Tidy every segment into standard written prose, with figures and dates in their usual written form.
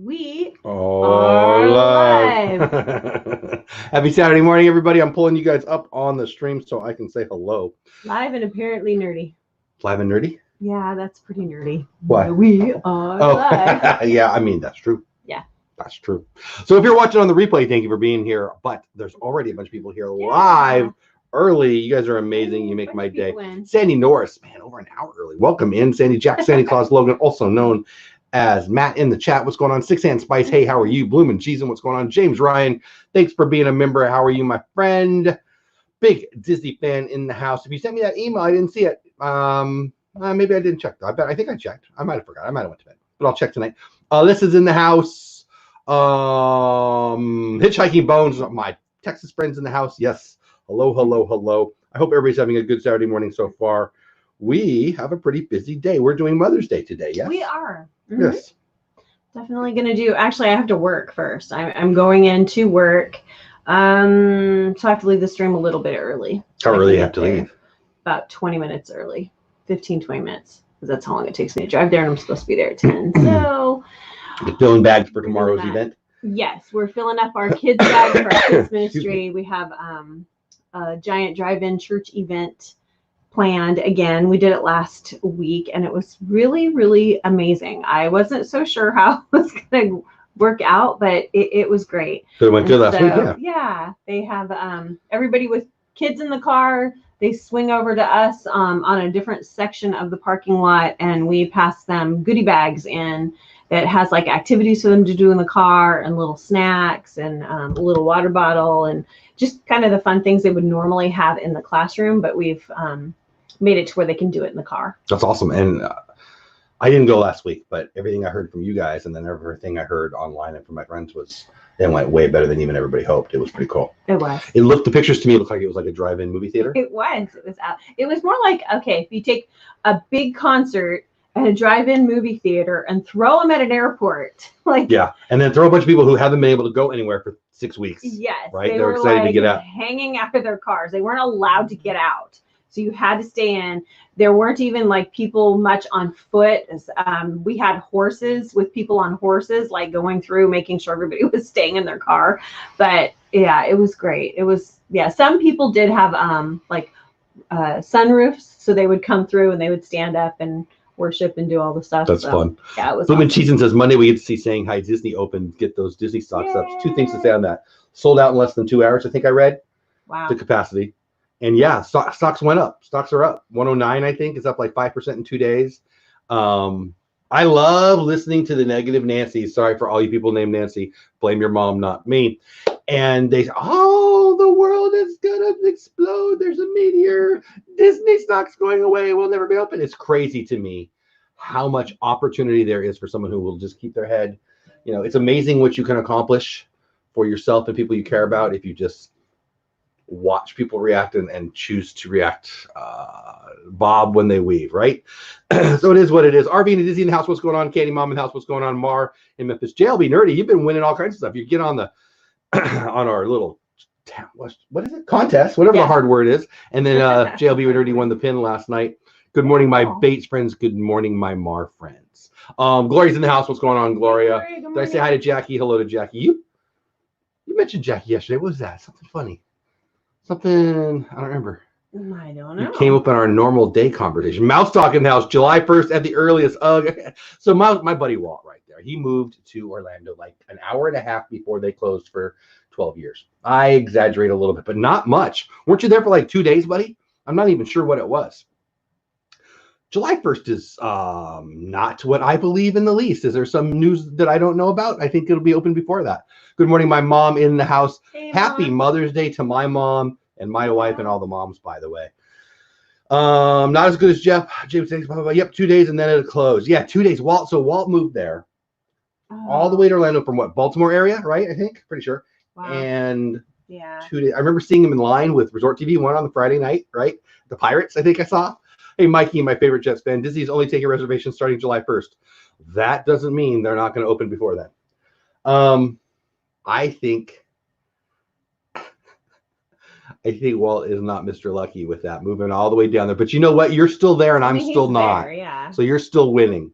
We are live. Happy Saturday morning, everybody. I'm pulling you guys up on the stream so I can say hello. Live and apparently nerdy. Live and nerdy? Yeah, that's pretty nerdy. What? We are live. Yeah, I mean, that's true. Yeah. That's true. So if you're watching on the replay, thank you for being here. But there's already a bunch of people here live early. You guys are amazing. You make my day. Sandy Norris, man, over an hour early. Welcome in, Sandy Jack, Sandy Claus Logan, also known as Matt in the chat. What's going on? Six Hand Spice. Hey, how are you? Bloomin' Cheese and what's going on? James Ryan, thanks for being a member. How are you, my friend? Big Disney fan in the house. If you sent me that email, I didn't see it. Maybe I didn't check. I think I checked. I might have forgot. I might have went to bed, but I'll check tonight. This is in the house. Hitchhiking Bones, my Texas friends in the house. Yes. Hello, hello, hello. I hope everybody's having a good Saturday morning so far. We have a pretty busy day. We're doing Mother's Day today, yes? We are. Mm-hmm. Yes. Definitely going to do, actually, I have to work first. I'm going into work. So I have to leave the stream a little bit early. How early do you have to leave? About 20 minutes early. 15, 20 minutes. Because that's how long it takes me to drive there, and I'm supposed to be there at 10. So you're filling bags for tomorrow's event? Yes, we're filling up our kids' bags for our kids' ministry. We have a giant drive-in church event planned again. We did it last week, and it was really, really amazing. I wasn't so sure how it was going to work out, but it was great. So it went good last week, yeah. Yeah, they have everybody with kids in the car. They swing over to us on a different section of the parking lot, and we pass them goodie bags in that has like activities for them to do in the car and little snacks and a little water bottle and just kind of the fun things they would normally have in the classroom, but we've made it to where they can do it in the car. That's awesome. And I didn't go last week, but everything I heard from you guys and then everything I heard online and from my friends was it went way better than even everybody hoped. It was pretty cool. It was. The pictures to me looked like it was like a drive-in movie theater. It was. It was more like, okay, if you take a big concert at a drive-in movie theater and throw them at an airport, like and then throw a bunch of people who haven't been able to go anywhere for 6 weeks. Yes, right. They're excited to get out, hanging out of their cars. They weren't allowed to get out, so you had to stay in. There weren't even like people much on foot. We had horses with people on horses, like going through, making sure everybody was staying in their car. But yeah, it was great. It was Some people did have sunroofs, so they would come through and they would stand up and worship and do all the stuff. That's fun. Yeah, it was. Bloomin' Cheese says Monday we get to see saying hi Disney open. Get those Disney stocks up. 2 things to say on that. Sold out in less than 2 hours. I think I read. Wow. The capacity. And yeah, stocks went up. Stocks are up. 109, I think, is up like 5% in 2 days. I love listening to the negative Nancy. Sorry for all you people named Nancy. Blame your mom, not me. And they say, oh, the world is gonna explode. There's a meteor. Disney stock's going away. We'll never be open. It's crazy to me how much opportunity there is for someone who will just keep their head. You know, it's amazing what you can accomplish for yourself and people you care about if you just watch people react and choose to react bob when they weave, right? So it is what it is. RV and Disney in the house, what's going on? Katie Mom in the house, what's going on? Mar in Memphis. JLB Nerdy, you've been winning all kinds of stuff. You get on the on our little what is it, contest, whatever the hard word is, and then JLB Nerdy won the pin last night. Good morning, my Bates friends. Good morning, my Mar friends. Gloria's in the house, what's going on? Gloria, did I say hi to Jackie? Hello to Jackie. You mentioned Jackie yesterday. What was that? Something funny. Something, I don't remember. I don't know. It came up in our normal day conversation. Mouse Talk in the house, July 1st at the earliest. So my buddy Walt right there, he moved to Orlando like an hour and a half before they closed for 12 years. I exaggerate a little bit, but not much. Weren't you there for like 2 days, buddy? I'm not even sure what it was. July 1st is not what I believe in the least. Is there some news that I don't know about? I think it'll be open before that. Good morning, my mom in the house. Hey, Happy Mom. Mother's Day to my mom and my wife and all the moms, by the way. Not as good as Jeff. James says, yep, 2 days and then it'll close. Yeah, 2 days. Walt moved there all the way to Orlando from what, Baltimore area, right? I think, pretty sure. Wow. And 2 days. I remember seeing him in line with Resort TV, one on the Friday night, right? The Pirates, I think I saw. Hey, Mikey, my favorite Jets fan. Disney's only taking reservations starting July 1st. That doesn't mean they're not going to open before then. I think Walt is not Mr. Lucky with that, moving all the way down there. But you know what? You're still there, and I'm still not. There, yeah. So you're still winning.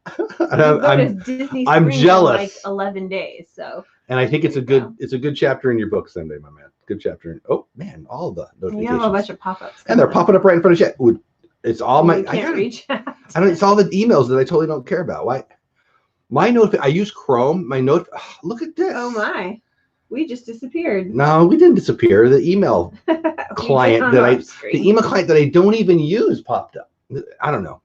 I'm jealous. Like 11 days. So. And I think it's a good chapter in your book Sunday, my man. Good chapter. Oh man, all the notifications. You have a bunch of pop-ups. And they're popping up right in front of you. It's all my. You can't reach out. It's all the emails that I totally don't care about. Why? My note. I use Chrome. My note. Look at this. Oh my. We just disappeared. No, we didn't disappear. The email client the email client that I don't even use popped up. I don't know.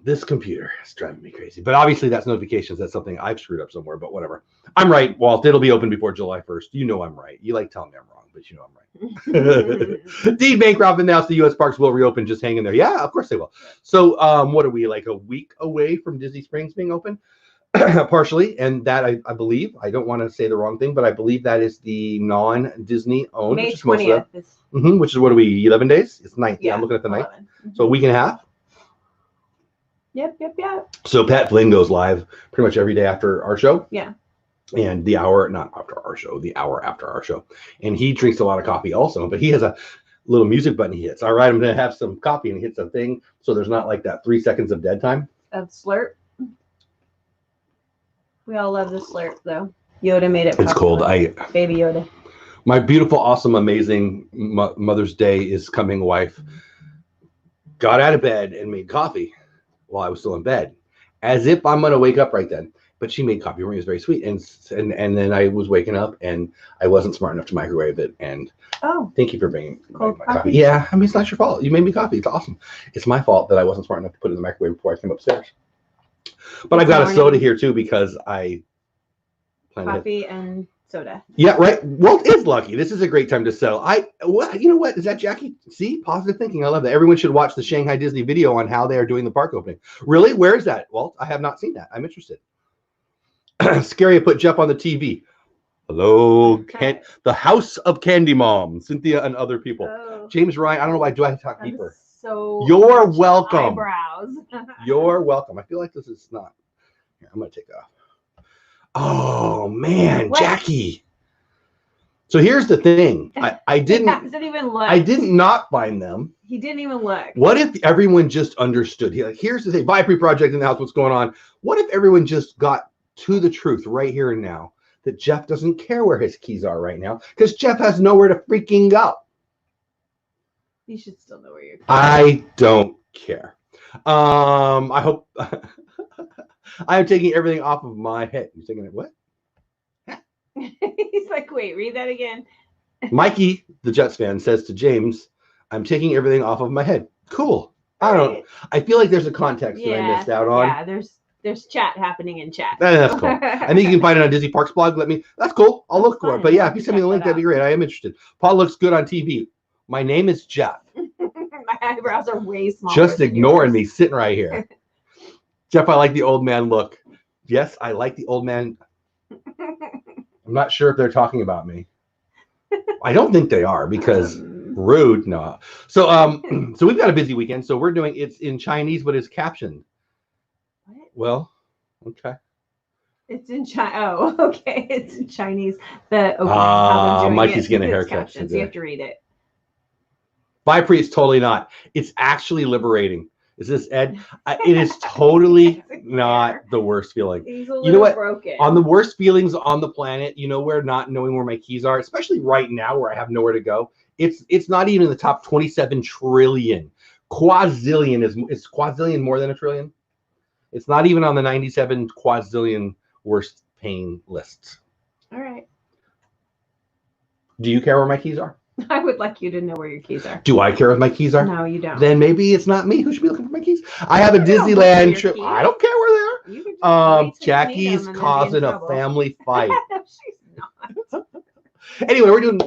This computer is driving me crazy. But obviously that's notifications. That's something I've screwed up somewhere, but whatever. I'm right, Walt. It'll be open before July 1st. You know I'm right. You like telling me I'm wrong, but you know I'm right. Dean Bancroft announced the U.S. parks will reopen. Just hang in there. Yeah, of course they will. So what are we, like a week away from Disney Springs being open? Partially. And that I believe, I don't want to say the wrong thing, but I believe that is the non-Disney owned. May 20th. Which is, what are we, 11 days? It's 9. Yeah, I'm looking at the 9th. So a week and a half. Yep. So Pat Flynn goes live pretty much every day after our show. Yeah. And the hour, not after our show, the hour after our show. And he drinks a lot of coffee also, but he has a little music button he hits. All right, I'm going to have some coffee, and he hits a thing. So there's not like that 3 seconds of dead time. Of slurp. We all love the slurp though. Yoda made it. It's cold. Baby Yoda. My beautiful, awesome, amazing Mother's Day is coming wife got out of bed and made coffee while I was still in bed, as if I'm going to wake up right then. But she made coffee for me. It was very sweet. And then I was waking up and I wasn't smart enough to microwave it. And thank you for bringing my coffee. Yeah, I mean, it's not your fault. You made me coffee. It's awesome. It's my fault that I wasn't smart enough to put it in the microwave before I came upstairs. But I got a soda here too because I planned coffee and soda. Yeah, right. Walt is lucky. This is a great time to sell. You know what? Is that Jackie? See, positive thinking. I love that. Everyone should watch the Shanghai Disney video on how they are doing the park opening. Really? Where is that, Walt? I have not seen that. I'm interested. Scary put Jeff on the TV. Hello, the House of Candy Mom, Cynthia and other people. James Ryan. I don't know why. Do I have to talk deeper? So you're welcome. Eyebrows. You're welcome. I feel like this is not. Here, I'm gonna take it off. Oh man, what? Jackie. So here's the thing. I didn't even look. I did not find them. He didn't even look. What if everyone just understood? Here's the thing. Buy pre-project in the house. What's going on? What if everyone just got to the truth right here and now that Jeff doesn't care where his keys are right now because Jeff has nowhere to freaking go. You should still know where you're going. I don't care. I hope I am taking everything off of my head. You're thinking, what? He's like, wait, read that again. Mikey, the Jets fan, says to James, I'm taking everything off of my head. Cool. I feel like there's a context that I missed out on. Yeah, there's chat happening in chat. That's cool. I think you can find it on Disney Parks blog. That's cool. I'll look for it. But yeah, if you send me the link, that'd be great. I am interested. Paul looks good on TV. My name is Jeff. My eyebrows are way smaller. Just ignoring me, sitting right here. Jeff, I like the old man look. Yes, I like the old man. I'm not sure if they're talking about me. I don't think they are because rude. No. So so we've got a busy weekend. So we're doing it's in Chinese, but it's captioned. What? Well, okay. It's in China. Oh, okay. It's in Chinese. Mikey's getting a haircut. So you have to read it. By priest, totally not. It's actually liberating. Is this Ed? It is totally not the worst feeling. He's a little broken. On the worst feelings on the planet, where not knowing where my keys are, especially right now where I have nowhere to go. It's not even in the top 27 trillion. Quazillion is quazillion more than a trillion? It's not even on the 97 quazillion worst pain lists. All right. Do you care where my keys are? I would like you to know where your keys are. Do I care where my keys are? No, you don't. Then maybe it's not me who should be looking for my keys. I have a Disneyland trip. I don't care where they are. Jackie's causing a family fight. She's not. Anyway, we're doing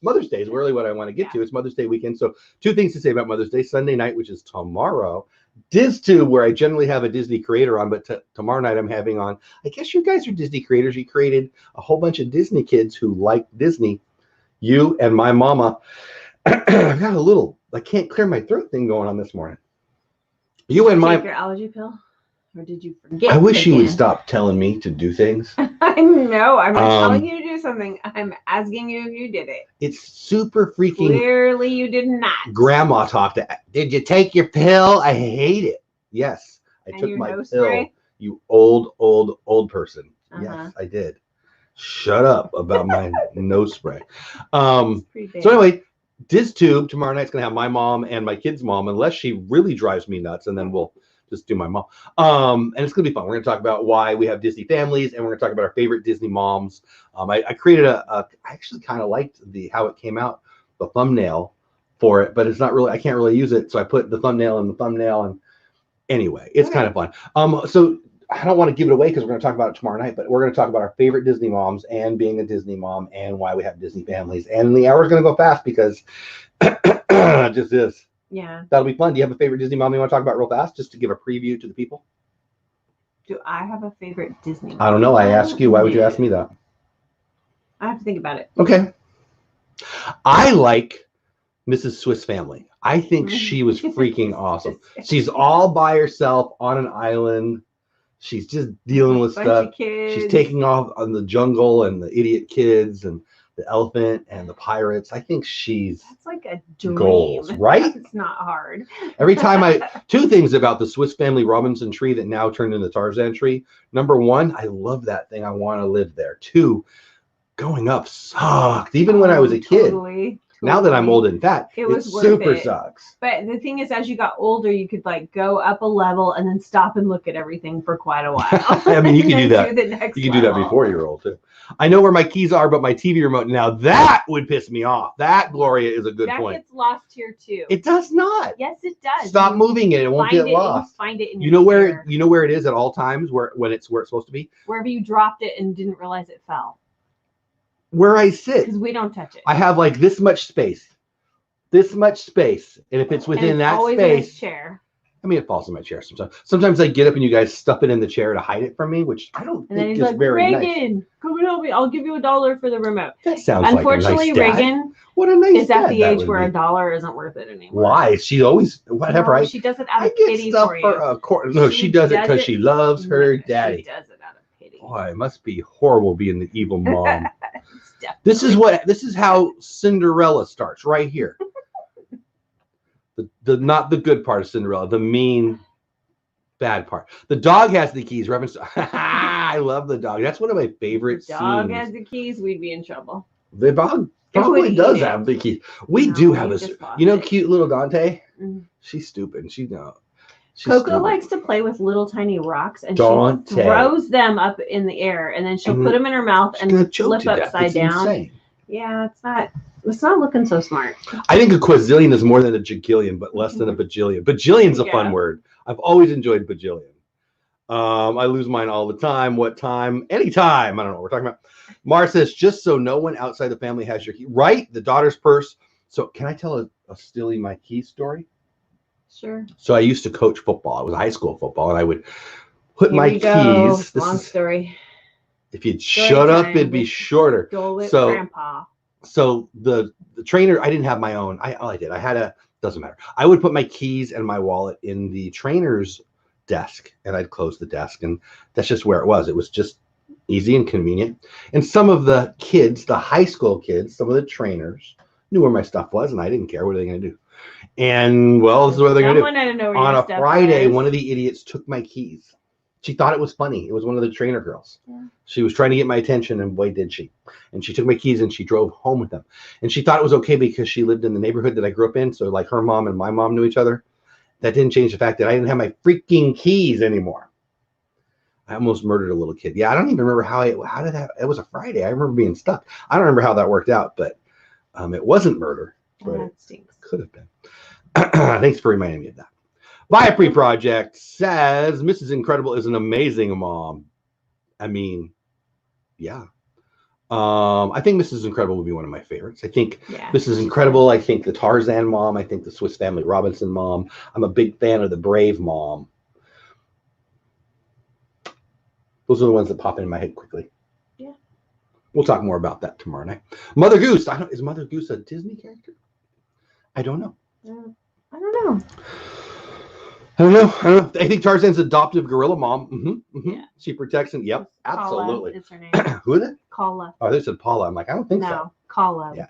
Mother's Day is really what I want to get to. It's Mother's Day weekend. So 2 things to say about Mother's Day. Sunday night, which is tomorrow. DizTube, where I generally have a Disney creator on, but tomorrow night I'm having on. I guess you guys are Disney creators. You created a whole bunch of Disney kids who like Disney. You and my mama. I've got a little, I can't clear my throat thing going on this morning. You and my. Take your allergy pill? Or did you forget? I wish you would stop telling me to do things. I know. I'm not telling you to do something. I'm asking you if you did it. It's super freaking. Clearly you did not. Grandma talked to. Did you take your pill? I hate it. Yes. I And took your my nose pill. spray? You old person. Uh-huh. Yes, I did. Shut up about my nose spray. It's pretty big. So anyway, DizTube tomorrow night's gonna have my mom and my kid's mom, unless she really drives me nuts, and then we'll just do my mom. And it's gonna be fun. We're gonna talk about why we have Disney families, and we're gonna talk about our favorite Disney moms. I created I actually kind of liked how it came out, the thumbnail for it, but it's not really, I can't really use it, so I put the thumbnail in the thumbnail, and anyway, it's kind of fun. So I don't want to give it away because we're going to talk about it tomorrow night, but we're going to talk about our favorite Disney moms and being a Disney mom and why we have Disney families. And the hour's going to go fast because it just is. Yeah. That'll be fun. Do you have a favorite Disney mom you want to talk about real fast, just to give a preview to the people? Do I have a favorite Disney mom? I don't know. I asked you. Why would you ask me that? I have to think about it. Okay. I like Mrs. Swiss Family. I think she was freaking awesome. She's all by herself on an island. She's just dealing with stuff. She's taking off on the jungle and the idiot kids and the elephant and the pirates. I think that's like a dream. Goals, right? It's not hard. Every time two things about the Swiss Family Robinson tree that now turned into the Tarzan tree. Number one, I love that thing. I want to live there. Two, going up sucked. Even when I was a kid. Totally. Now that I'm old and fat, it super sucks. But the thing is, as you got older, you could like go up a level and then stop and look at everything for quite a while. I mean, you can do that. You can do that before you're old too. I know where my keys are, but my TV remote, now that would piss me off. That, Gloria, is a good point. That gets lost here too. It does not. Yes, it does. Stop moving it. It won't get lost. Find it in you know where it is at all times, when it's supposed to be? Wherever you dropped it and didn't realize it fell. Where I sit. Because we don't touch it. I have like this much space. And if it's within that always space, in his chair. I mean, it falls in my chair sometimes. Sometimes I get up and you guys stuff it in the chair to hide it from me, which I don't think is very nice. Reagan, come and help me. I'll give you $1 for the remote. That sounds Unfortunately, like a nice dad. Reagan what a nice is at dad the age where $1 isn't worth it anymore. Why? She always whatever. No, she does it out of pity for you. No, she does it because she loves her daddy. She does it out of pity. Boy, it must be horrible being the evil mom. This is how Cinderella starts right here. The not the good part of Cinderella, the mean, bad part. The dog has the keys. I love the dog. That's one of my favorite scenes. Dog has the keys, we'd be in trouble. The dog probably does have the keys. We do have cute little Dante. She's stupid. Coco likes to play with little tiny rocks, and she throws them up in the air, and then she'll put them in her mouth and flip upside down. Insane. Yeah, it's not looking so smart. I think a quadrillion is more than a jagillion, but less than a bajillion. Bajillion's a fun word. I've always enjoyed bajillion. I lose mine all the time. What time? Anytime. I don't know what we're talking about. Mara says, just so no one outside the family has your key. Right? The daughter's purse. So can I tell a stealing my key story? Sure. So I used to coach football. It was high school football, and I would put my keys. Long story. If you'd shut up, it'd be shorter. Dole Whip Grandpa. So the trainer, I didn't have my own. I did. I had doesn't matter. I would put my keys and my wallet in the trainer's desk, and I'd close the desk, and that's just where it was. It was just easy and convenient. And some of the kids, the high school kids, some of the trainers knew where my stuff was, and I didn't care. What are they going to do? And well, this is what they're going to do. On a Friday, one of the idiots took my keys. She thought it was funny. It was one of the trainer girls. Yeah. She was trying to get my attention, and boy, did she. And she took my keys, and she drove home with them. And she thought it was okay because she lived in the neighborhood that I grew up in. So like her mom and my mom knew each other. That didn't change the fact that I didn't have my freaking keys anymore. I almost murdered a little kid. Yeah, I don't even remember how did that, it was a Friday. I remember being stuck. I don't remember how that worked out, but it wasn't murder. But that stinks. It could have been. Thanks for reminding me of that. Viapree Project says Mrs. Incredible is an amazing mom. I mean, yeah. I think Mrs. Incredible would be one of my favorites. I think Mrs. Incredible. I think the Tarzan mom. I think the Swiss Family Robinson mom. I'm a big fan of the Brave mom. Those are the ones that pop in my head quickly. Yeah. We'll talk more about that tomorrow night. Mother Goose. Is Mother Goose a Disney character? I don't know. I don't know. I don't know. I think Tarzan's adoptive gorilla mom. Yeah. She protects him. Yep, absolutely. Kala is her name. Who is it? Kala. Oh, they said Paula. I'm like, I don't think so. No, Kala. Yeah.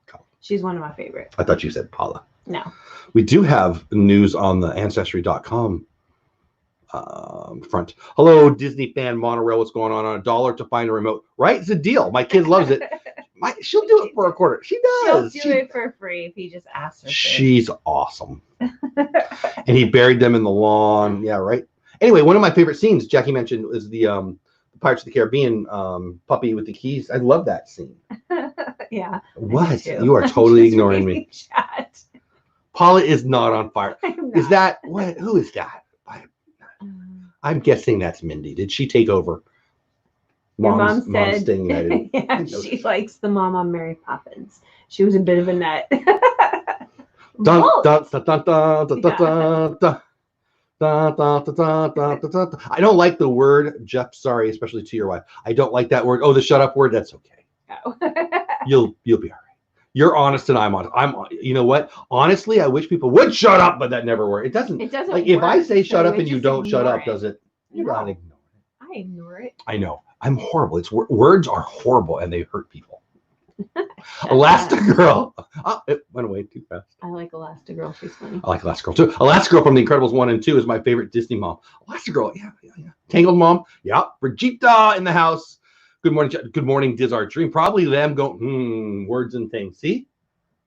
Kala. She's one of my favorites. I thought you said Paula. No. We do have news on the Ancestry.com Front. Hello, Disney fan monorail. What's going on? $1 to find a remote. Right? It's a deal. My kid loves it. She'll do it for a quarter. She does. She'll do it for free if he just asks her to. She's awesome. And he buried them in the lawn. Yeah, right. Anyway, one of my favorite scenes Jackie mentioned is the Pirates of the Caribbean puppy with the keys. I love that scene. Yeah. What? You are totally ignoring me. Chat. Paula is not on fire. Is that what? Who is that? I'm guessing that's Mindy. Did she take over? Mom said, Mom's staying united. Yeah, she likes the mom on Mary Poppins. She was a bit of a nut. Dun, dun, dun, dun, dun, dun, dun, dun. Da, da, da, da, da, da, da. I don't like the word, Jeff. Sorry, especially to your wife. I don't like that word. Oh, the shut up word. That's okay. Oh. You'll be all right. You're honest and I'm honest. You know what? Honestly, I wish people would shut up, but that never works. It doesn't. Like work. If I say shut up and you don't shut up, does it? You're not ignoring it. I ignore it. I know. I'm horrible. Words are horrible and they hurt people. Elastigirl. Oh, it went away too fast. I like Elastigirl. She's funny. I like Elastigirl too. Elastigirl from The Incredibles 1 and 2 is my favorite Disney mom. Elastigirl, yeah. Tangled mom, yeah. Brigitte in the house. Good morning, Diz Our Dream. Probably them going, words and things. See?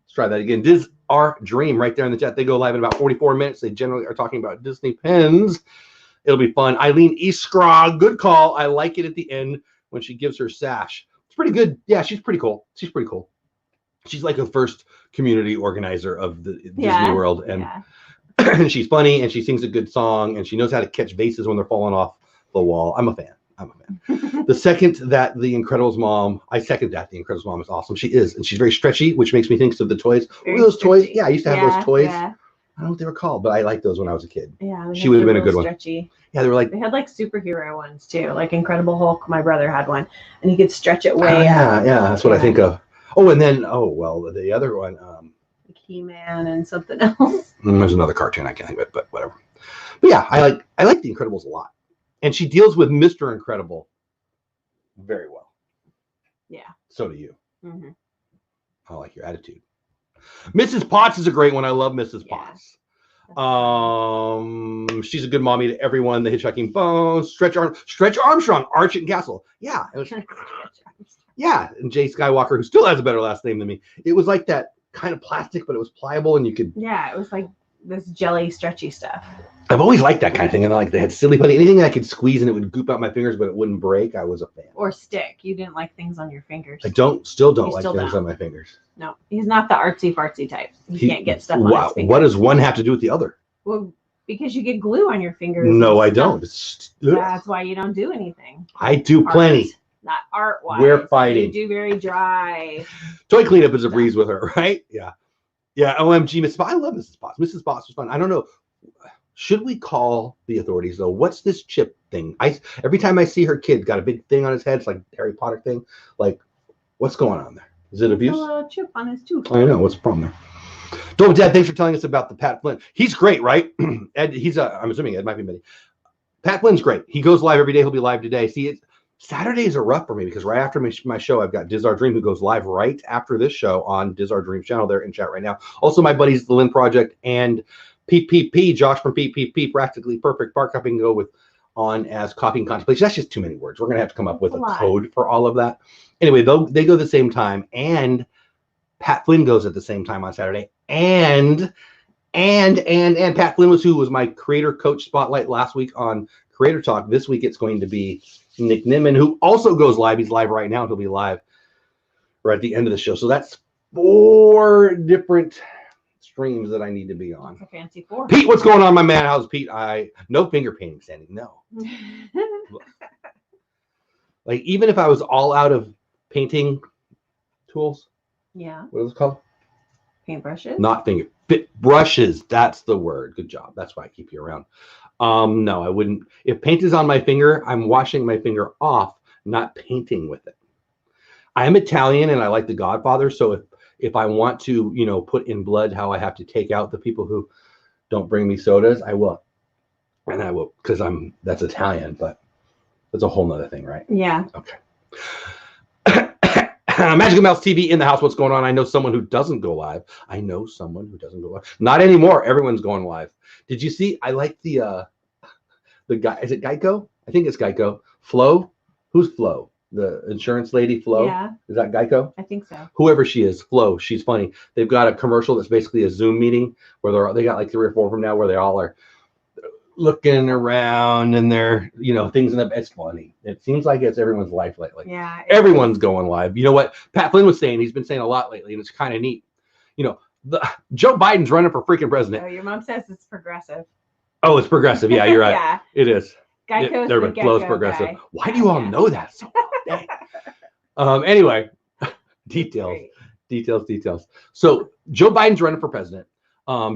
Let's try that again. Diz Our Dream right there in the chat. They go live in about 44 minutes. They generally are talking about Disney pens. It'll be fun. Eileen Iskra, good call. I like it at the end when she gives her sash. It's pretty good. Yeah, she's pretty cool. She's like a first community organizer of the Disney World. And she's funny and she sings a good song and she knows how to catch vases when they're falling off the wall. I'm a fan. The second that The Incredibles mom, I second that. The Incredibles mom is awesome. She is. And she's very stretchy, which makes me think of the toys. Those toys? Yeah, I used to have those toys. Yeah. I don't know what they were called, but I liked those when I was a kid. Yeah. She would have been a good stretchy. One. Yeah, they were like. They had like superhero ones too, like Incredible Hulk. My brother had one and he could stretch it way out. Yeah, that's what I think of. Oh, and then, the other one. He-Man and something else. There's another cartoon I can't think of it, but whatever. But yeah, I like The Incredibles a lot. And she deals with Mr. Incredible very well. Yeah. So do you. Mm-hmm. I like your attitude. Mrs. Potts is a great one. I love Mrs. Potts. She's a good mommy to everyone. The Hitchhiking Bones, Stretch Armstrong, Arch and Castle. Yeah. Yeah. And Jay Skywalker, who still has a better last name than me. It was like that kind of plastic, but it was pliable and you could. Yeah. It was like this jelly stretchy stuff. I've always liked that kind of thing. And like they had silly putty, anything I could squeeze and it would goop out my fingers, but it wouldn't break. I was a fan. Or stick. You didn't like things on your fingers. I still don't like things on my fingers. No, he's not the artsy fartsy type. He can't get stuff on his fingers. What does one have to do with the other? Well, because you get glue on your fingers. No, I don't. That's why you don't do anything. I do plenty. Not art-wise. We're fighting. You do very dry. Toy cleanup is a breeze with her, right? Yeah. Yeah, OMG, Mrs. Potts. I love Mrs. Potts. Mrs. Potts was fun. I don't know. Should we call the authorities, though? What's this chip thing? Every time I see her kid got a big thing on his head, it's like Harry Potter thing. Like, what's going on there? Is it abuse? A chip on his tooth. I know. What's the problem there? Dole Dad, thanks for telling us about the Pat Flynn. He's great, right? Ed, I'm assuming Ed might be Minnie. Pat Flynn's great. He goes live every day. He'll be live today. See, Saturdays are rough for me because right after my show, I've got Diz Our Dream, who goes live right after this show on Diz Our Dream channel. They're in chat right now. Also, my buddies, The Lynn Project and PPP, Josh from PPP, Practically Perfect Park Hopping, go on as Copying Contemplation. That's just too many words. We're going to have to come up with a code for all of that. Anyway, they go the same time, and Pat Flynn goes at the same time on Saturday. And Pat Flynn was my creator coach spotlight last week on Creator Talk. This week it's going to be Nick Nimmin, who also goes live. He's live right now. He'll be live right at the end of the show. So that's 4 different streams that I need to be on. That's a fancy 4. Pete, what's going on, my man? How's Pete? No finger painting, Sandy. No. Like, even if I was all out of painting tools. Yeah. What is it called? Paintbrushes? Not finger. Brushes. That's the word. Good job. That's why I keep you around. No, I wouldn't. If paint is on my finger, I'm washing my finger off, not painting with it. I am Italian and I like The Godfather. So if I want to, put in blood how I have to take out the people who don't bring me sodas, I will. And I will, because that's Italian, but that's a whole nother thing, right? Yeah. Okay. Magical Mouse TV in the house. What's going on? I know someone who doesn't go live. Not anymore. Everyone's going live. Did you see? I like the the guy, is it Geico? I think it's Geico. Flo? Who's Flo? The insurance lady, Flo? Yeah. Is that Geico? I think so. Whoever she is, Flo, she's funny. They've got a commercial that's basically a Zoom meeting where they got like 3 or 4 of them now where they all are looking around and they're, things in the, it's funny. It seems like it's everyone's life lately. Yeah. Everyone's going live. You know what Pat Flynn was saying? He's been saying a lot lately, and it's kind of neat. Joe Biden's running for freaking president. Oh, your mom says it's progressive. Oh, it's progressive. Yeah, you're right. Yeah. It is. Geico's Everybody flows progressive. guy. Why do you all know that so well? Anyway, details. So Joe Biden's running for president.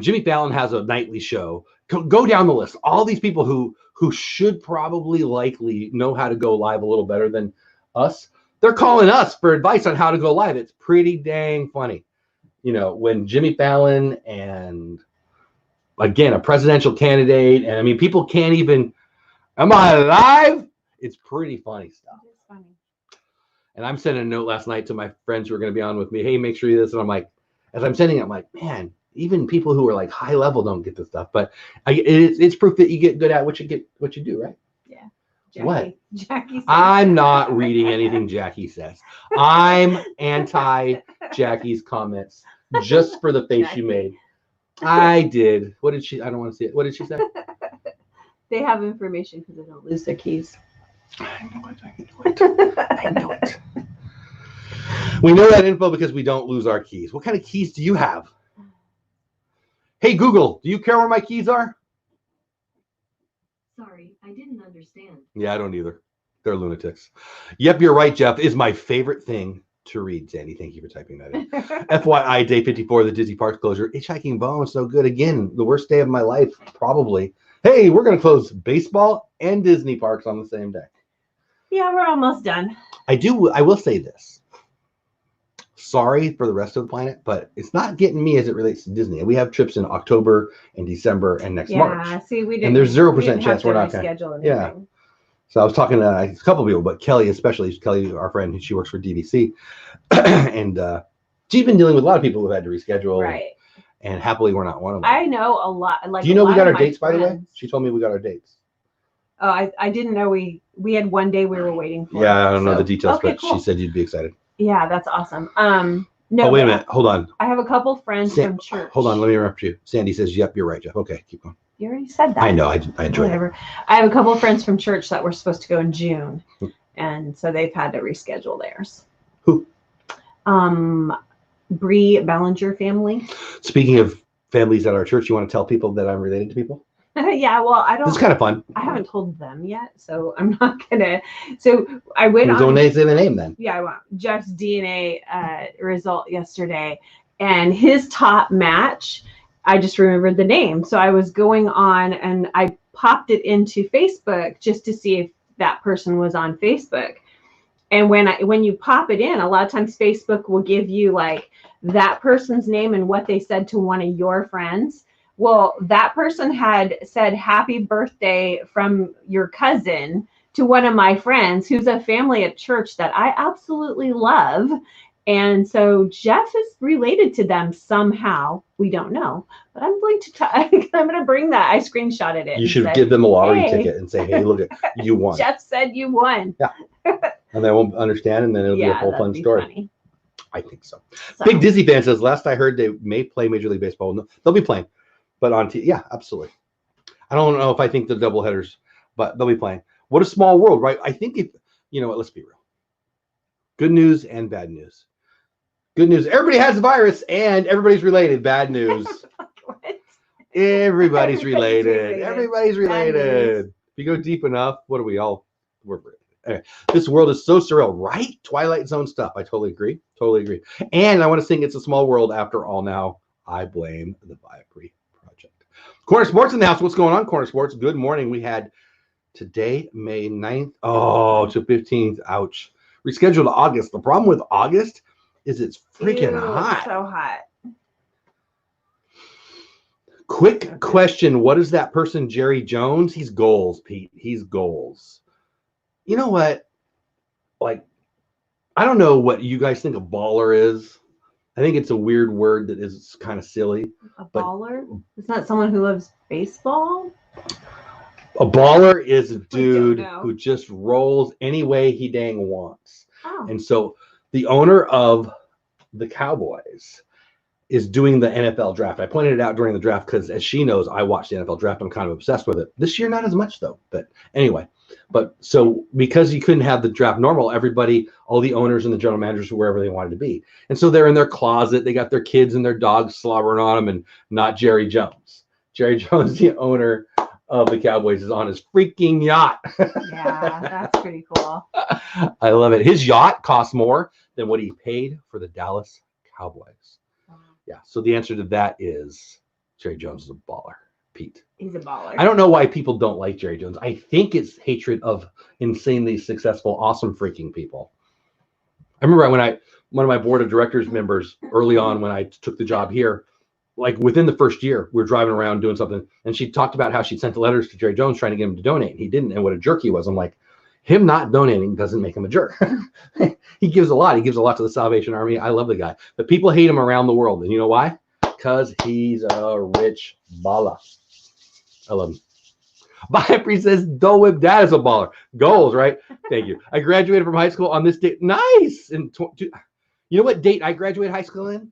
Jimmy Fallon has a nightly show. Go down the list. All these people who should probably likely know how to go live a little better than us. They're calling us for advice on how to go live. It's pretty dang funny. When Jimmy Fallon and again, a presidential candidate, and I mean, people can't even, am I live? It's pretty funny stuff. It's funny. And I'm sending a note last night to my friends who are going to be on with me. Hey, make sure you do this. And I'm like, as I'm sending it, I'm like, man, even people who are like high level don't get this stuff. But it's proof that you get good at what you do, right? Yeah. Jackie says I'm not reading anything Jackie says. I'm anti Jackie's comments just for the face you made. I did. What did she? I don't want to see it. What did she say? They have information because they don't lose their keys. I know it. We know that info because we don't lose our keys. What kind of keys do you have? Hey, Google, do you care where my keys are? Sorry, I didn't understand. Yeah, I don't either. They're lunatics. Yep, you're right, Jeff. Is my favorite thing to read, Sandy. Thank you for typing that in. FYI, day 54, the Disney Park closure. Hitchhiking Bone was so good. Again, the worst day of my life, probably. Hey, we're going to close baseball and Disney parks on the same day. Yeah, we're almost done. I will say this. Sorry for the rest of the planet, but it's not getting me as it relates to Disney. We have trips in October and December and next March. Yeah, see, we didn't. And there's 0% chance we're not going to schedule anything. Yeah. So I was talking to a couple of people, but Kelly, especially Kelly, our friend, she works for DVC, and she's been dealing with a lot of people who had to reschedule. Right. And happily, we're not one of them. I know a lot. Like, do you know we got our dates, by the way? She told me we got our dates. Oh, I didn't know we had one day we were waiting for. Yeah, I don't know the details, okay, but cool. She said you'd be excited. Yeah, that's awesome. No. Oh, wait a minute. Hold on. I have a couple friends from church. Hold on. Let me interrupt you. Sandy says, yep, you're right, Jeff. Okay, keep going. You already said that. I know. I enjoy it. I have a couple of friends from church that were supposed to go in June, and so they've had to reschedule theirs. Who? Bree Ballinger family. Speaking of families at our church, you want to tell people that I'm related to people? Yeah, well, I don't. This is kind of fun. I haven't told them yet, so I'm not gonna. So I went on. Don't say the name then. Yeah, I want Jeff's DNA result yesterday, and his top match. I just remembered the name, so I was going on and I popped it into Facebook just to see if that person was on Facebook. And when you pop it in, a lot of times Facebook will give you like that person's name and what they said to one of your friends. Well, that person had said happy birthday from your cousin to one of my friends who's a family at church that I absolutely love. And so Jeff is related to them somehow. We don't know, but I'm going to I'm going to bring that. I screenshotted it. You should give them a lottery ticket and say, hey, look at you won. Jeff said you won. Yeah. And they won't understand, and then it'll be a full fun story. Funny. I think so. Big Disney fan says, last I heard they may play Major League Baseball. No, they'll be playing, but on TV. Yeah, absolutely. I don't know if I think the doubleheaders, but they'll be playing. What a small world, right? I think if, you know what, let's be real. Good news and bad news. Good news, everybody has the virus and everybody's related. Bad news. What? Everybody's related. Everybody's related. If you go deep enough, what are we all? We're anyway, this world is so surreal, right? Twilight Zone stuff. I totally agree. Totally agree. And I want to sing It's a Small World after all now. I blame the Viapre Project. Corner Sports in the house. What's going on, Corner Sports? Good morning. We had today, May 9th. Oh, to 15th. Ouch. Rescheduled to August. The problem with August is it's freaking hot. It's so hot. Quick question. What is that person, Jerry Jones? He's goals, Pete. He's goals. You know what? Like, I don't know what you guys think a baller is. I think it's a weird word that is kind of silly. A baller? Isn't that someone who loves baseball? A baller is a We don't dude know. who just rolls any way he dang wants. Oh. And so the owner of the Cowboys is doing the NFL draft. I pointed it out during the draft because, as she knows, I watch the NFL draft. I'm kind of obsessed with it. This year, not as much though. But anyway, so because you couldn't have the draft normal, everybody, all the owners and the general managers were wherever they wanted to be. And so they're in their closet. They got their kids and their dogs slobbering on them, and not Jerry Jones. Jerry Jones, the owner of the Cowboys, is on his freaking yacht. Yeah, that's pretty cool. I love it. His yacht costs more than what he paid for the Dallas Cowboys. Yeah. So the answer to that is Jerry Jones is a baller. Pete. He's a baller. I don't know why people don't like Jerry Jones. I think it's hatred of insanely successful, awesome freaking people. I remember when one of my board of directors members early on when I took the job here, like within the first year, we were driving around doing something, and she talked about how she sent letters to Jerry Jones trying to get him to donate. And he didn't, and what a jerk he was. I'm like, him not donating doesn't make him a jerk. He gives a lot. He gives a lot to the Salvation Army. I love the guy. But people hate him around the world. And you know why? Because he's a rich baller. I love him. Bye, says Dole Whip dad is a baller. Goals, right? Thank you. I graduated from high school on this date. Nice. And you know what date I graduated high school in?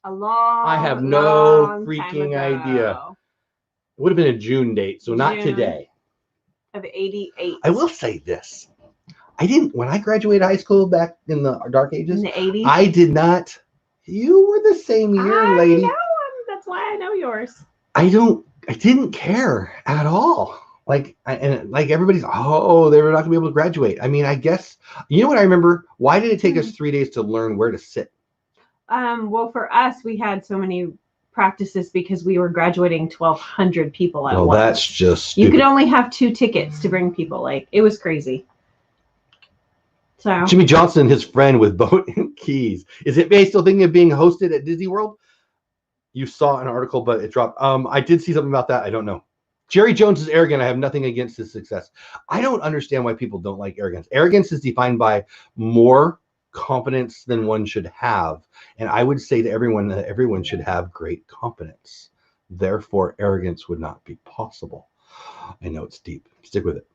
I have no freaking idea. It would have been a June date, so not today. Of 88. I will say this. When I graduated high school back in the dark ages, In the 80s? I did not. You were the same year, lady. I know. That's why I know yours. I didn't care at all. Like everybody's, they were not gonna be able to graduate. I mean, I guess, you know what I remember? Why did it take us 3 days to learn where to sit? Well, for us, we had so many practices because we were graduating 1,200 people at once. Well, that's just stupid. You could only have 2 tickets to bring people. Like, it was crazy. So Jimmy Johnson, his friend with boat and keys. Is it still thinking of being hosted at Disney World? You saw an article, but it dropped. I did see something about that. I don't know. Jerry Jones is arrogant. I have nothing against his success. I don't understand why people don't like arrogance. Arrogance is defined by more competence than one should have. And I would say to everyone that everyone should have great competence. Therefore, arrogance would not be possible. I know it's deep. Stick with it.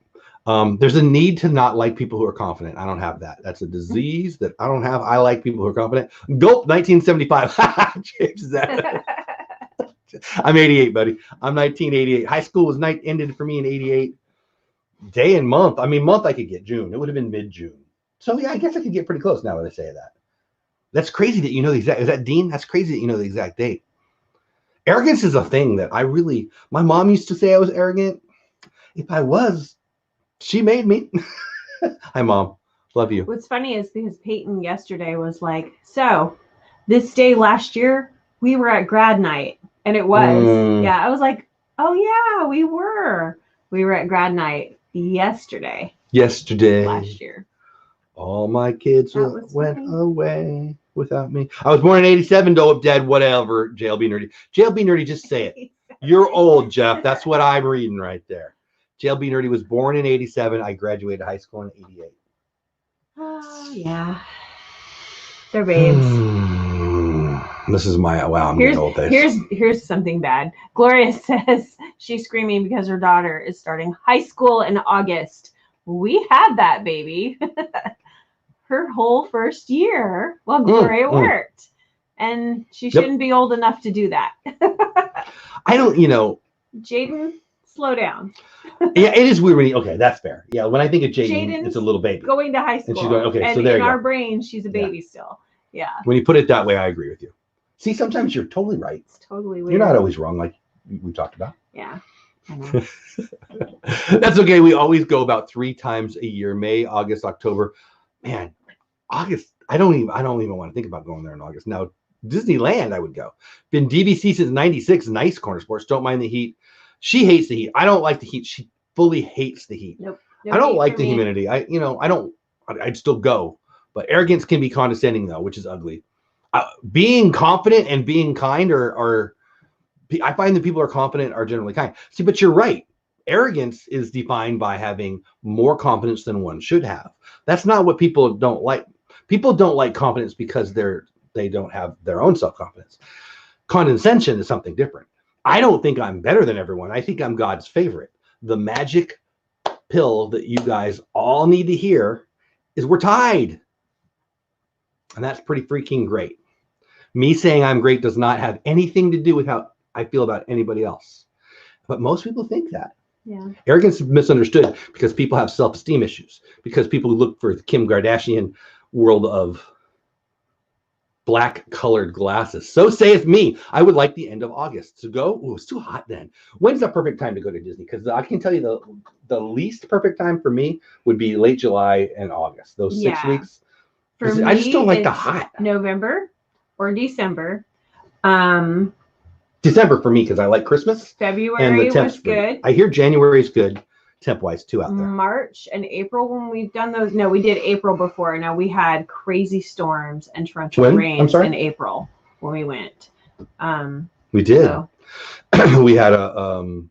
There's a need to not like people who are confident. I don't have that. That's a disease that I don't have. I like people who are confident. Gulp, 1975. James, is that? I'm 88, buddy. I'm 1988. High school was ended for me in 88. Day and month. I mean, month I could get June. It would have been mid-June. So yeah, I guess I could get pretty close now that I say that. That's crazy that you know the exact. Is that Dean? That's crazy that you know the exact date. Arrogance is a thing that my mom used to say I was arrogant. If I was, she made me. Hi, Mom. Love you. What's funny is because Peyton yesterday was like, so this day last year, we were at grad night. And it was. Yeah, I was like, oh, yeah, we were. We were at grad night yesterday. Last year. All my kids went away without me. I was born in 87, Dole Whip Dad, whatever. JLB Nerdy. JLB Nerdy, just say it. You're old, Jeff. That's what I'm reading right there. JLB Nerdy was born in 87. I graduated high school in 88. Oh, yeah. They're babes. This is my I'm getting old face. Here's something bad. Gloria says she's screaming because her daughter is starting high school in August. We had that baby. Her whole first year. Well, Gloria worked. And she shouldn't be old enough to do that. I don't, Jaden, slow down. Yeah, it is weird when okay, that's fair. Yeah, when I think of Jaden, it's a little baby. Going to high school. And she's going, okay, so there you go. In our brain, she's a baby still. Yeah. When you put it that way, I agree with you. See, sometimes you're totally right. It's totally weird. You're not always wrong, like we talked about. Yeah. I know. That's okay. We always go about 3 times a year: May, August, October. Man, August. I don't even want to think about going there in August. Now, Disneyland, I would go. Been DVC since '96. Nice corner sports. Don't mind the heat. She hates the heat. I don't like the heat. She fully hates the heat. Nope. I don't like the humidity. I'd still go. But arrogance can be condescending, though, which is ugly. Being confident and being kind I find that people who are confident are generally kind. See, but you're right. Arrogance is defined by having more confidence than one should have. That's not what people don't like. People don't like confidence because they don't have their own self-confidence. Condescension is something different. I don't think I'm better than everyone. I think I'm God's favorite. the magic pill that you guys all need to hear is we're tied. And that's pretty freaking great. Me saying I'm great does not have anything to do with how I feel about anybody else. But most people think that. Yeah. Arrogance is misunderstood because people have self-esteem issues, because people look for the Kim Kardashian world of black colored glasses. So saith me. I would like the end of August to go. Oh, it's too hot then. When's the perfect time to go to Disney? Because I can tell you the least perfect time for me would be late July and August. Those 6 weeks. For me, I just don't like the hot. November or December. December for me because I like Christmas. February was good. I hear January is good temp-wise too out there. March and April when we've done those. No, we did April before. Now we had crazy storms and torrential rains in April when we went. We did. So, we had a.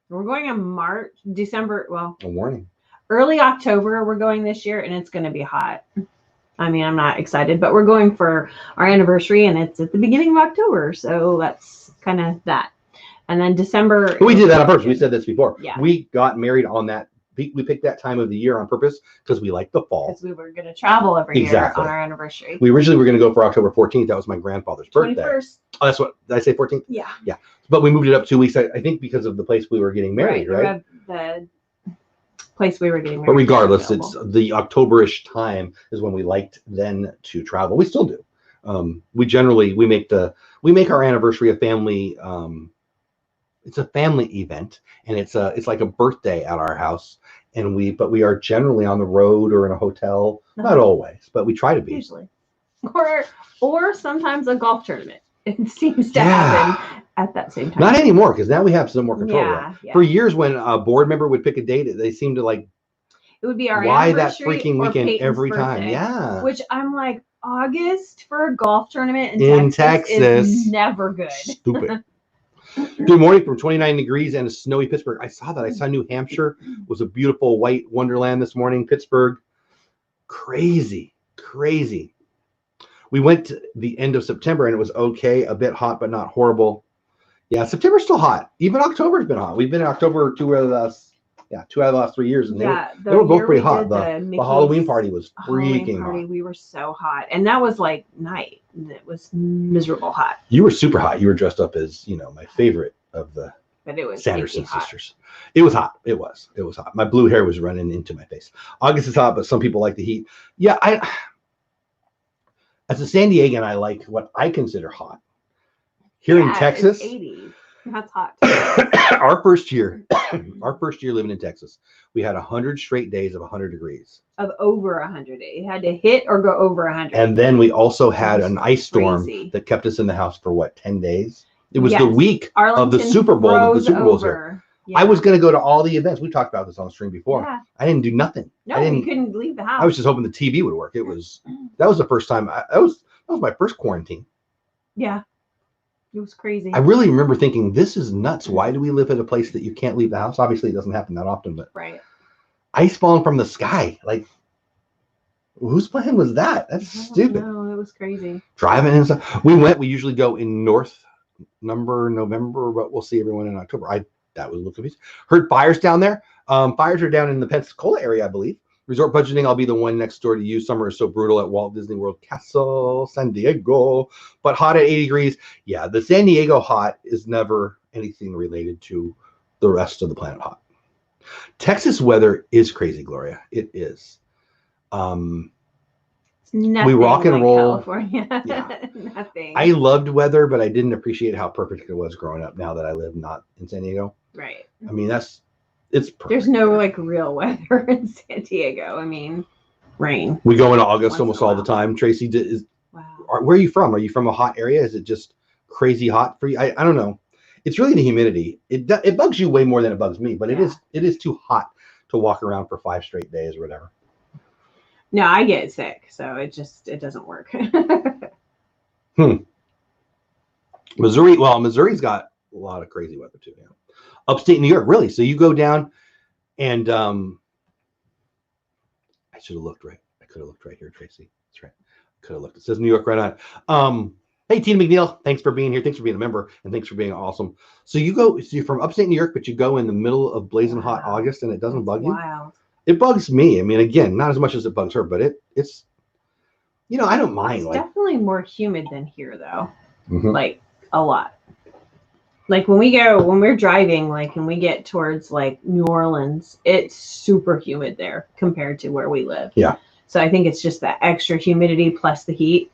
We're going in March, December. Well, a warning. Early October we're going this year, and it's going to be hot. I mean, I'm not excited, but we're going for our anniversary, and it's at the beginning of October, so that's kind of that. And then December. We did that on purpose. We said this before. Yeah. We got married on that. We picked that time of the year on purpose because we like the fall. Because we were going to travel every year on our anniversary. We originally were going to go for October 14th. That was my grandfather's birthday. 21st. Oh, that's what, did I say 14th? Yeah. Yeah. But we moved it up 2 weeks, I think, because of the place we were getting married, right? The place we were getting married. But regardless, it's the October-ish time is when we liked then to travel. We still do. We make our anniversary a family. It's a family event, and it's like a birthday at our house. And we are generally on the road or in a hotel. Not always, but we try to be. Usually, or sometimes a golf tournament. It seems to happen at that same time. Not anymore, because now we have some more control. Yeah. For years, when a board member would pick a date, they seemed to like. It would be our why that anniversary freaking weekend Peyton's every birthday, time? Yeah. Which I'm like, August for a golf tournament in Texas is never good. Stupid. Good morning from 29 degrees and a snowy Pittsburgh. I saw that. I saw New Hampshire was a beautiful white wonderland this morning. Pittsburgh, crazy. We went to the end of September and it was okay, a bit hot, but not horrible. Yeah, September's still hot. Even October's been hot. We've been in October 2 out of the last 3 years, and they were both pretty hot. The Halloween party was freaking hot. We were so hot, and that was like night. It was miserable hot. You were super hot. You were dressed up as my favorite of the Sanderson sisters. It was hot. It was hot. My blue hair was running into my face. August is hot, but some people like the heat. Yeah, as a San Diegan, I like what I consider hot. Here in Texas, it's 80s. That's hot. Our first year living in Texas, we had 100 straight days of 100 degrees. Of over 100 days. It had to hit or go over 100. And then we also had an ice storm that kept us in the house for 10 days? It was the week of the Super Bowl. The Super Bowl's here. Yeah. I was going to go to all the events. We talked about this on the stream before. Yeah. I didn't do nothing. No, you couldn't leave the house. I was just hoping the TV would work. That was the first time. That was my first quarantine. Yeah. It was crazy. I really remember thinking, this is nuts. Why do we live at a place that you can't leave the house? Obviously, it doesn't happen that often, but ice falling from the sky. Like, whose plan was that? That's stupid. No, it was crazy. Driving and stuff. We usually go in November, but we'll see everyone in October. That was a little confusing. Heard fires down there. Fires are down in the Pensacola area, I believe. Resort budgeting, I'll be the one next door to you. Summer is so brutal at Walt Disney World Castle, San Diego, but hot at 80 degrees. Yeah, the San Diego hot is never anything related to the rest of the planet hot. Texas weather is crazy, Gloria. It is. We rock and roll. California. Yeah. Nothing. I loved weather, but I didn't appreciate how perfect it was growing up now that I live not in San Diego. Right. I mean, it's perfect. There's no real weather in San Diego. I mean, rain. We go into August almost all the time. Tracy, where are you from? Are you from a hot area? Is it just crazy hot for you? I don't know. It's really the humidity. It bugs you way more than it bugs me, but it is too hot to walk around for 5 straight days or whatever. No, I get sick, so it doesn't work. Missouri's got a lot of crazy weather too. Yeah. Upstate New York, really. So you go down and I should have looked right. I could have looked right here, Tracy. That's right. Could have looked. It says New York right on it. Hey, Tina McNeil, thanks for being here. Thanks for being a member, and thanks for being awesome. So you're from upstate New York, but you go in the middle of blazing hot August, and it doesn't bug you? Wild. It bugs me. I mean, again, not as much as it bugs her, but it's, I don't mind. It's like definitely more humid than here, though. Mhm. Like a lot. Like when we're driving, like, and we get towards like New Orleans, it's super humid there compared to where we live. Yeah. So I think it's just that extra humidity plus the heat.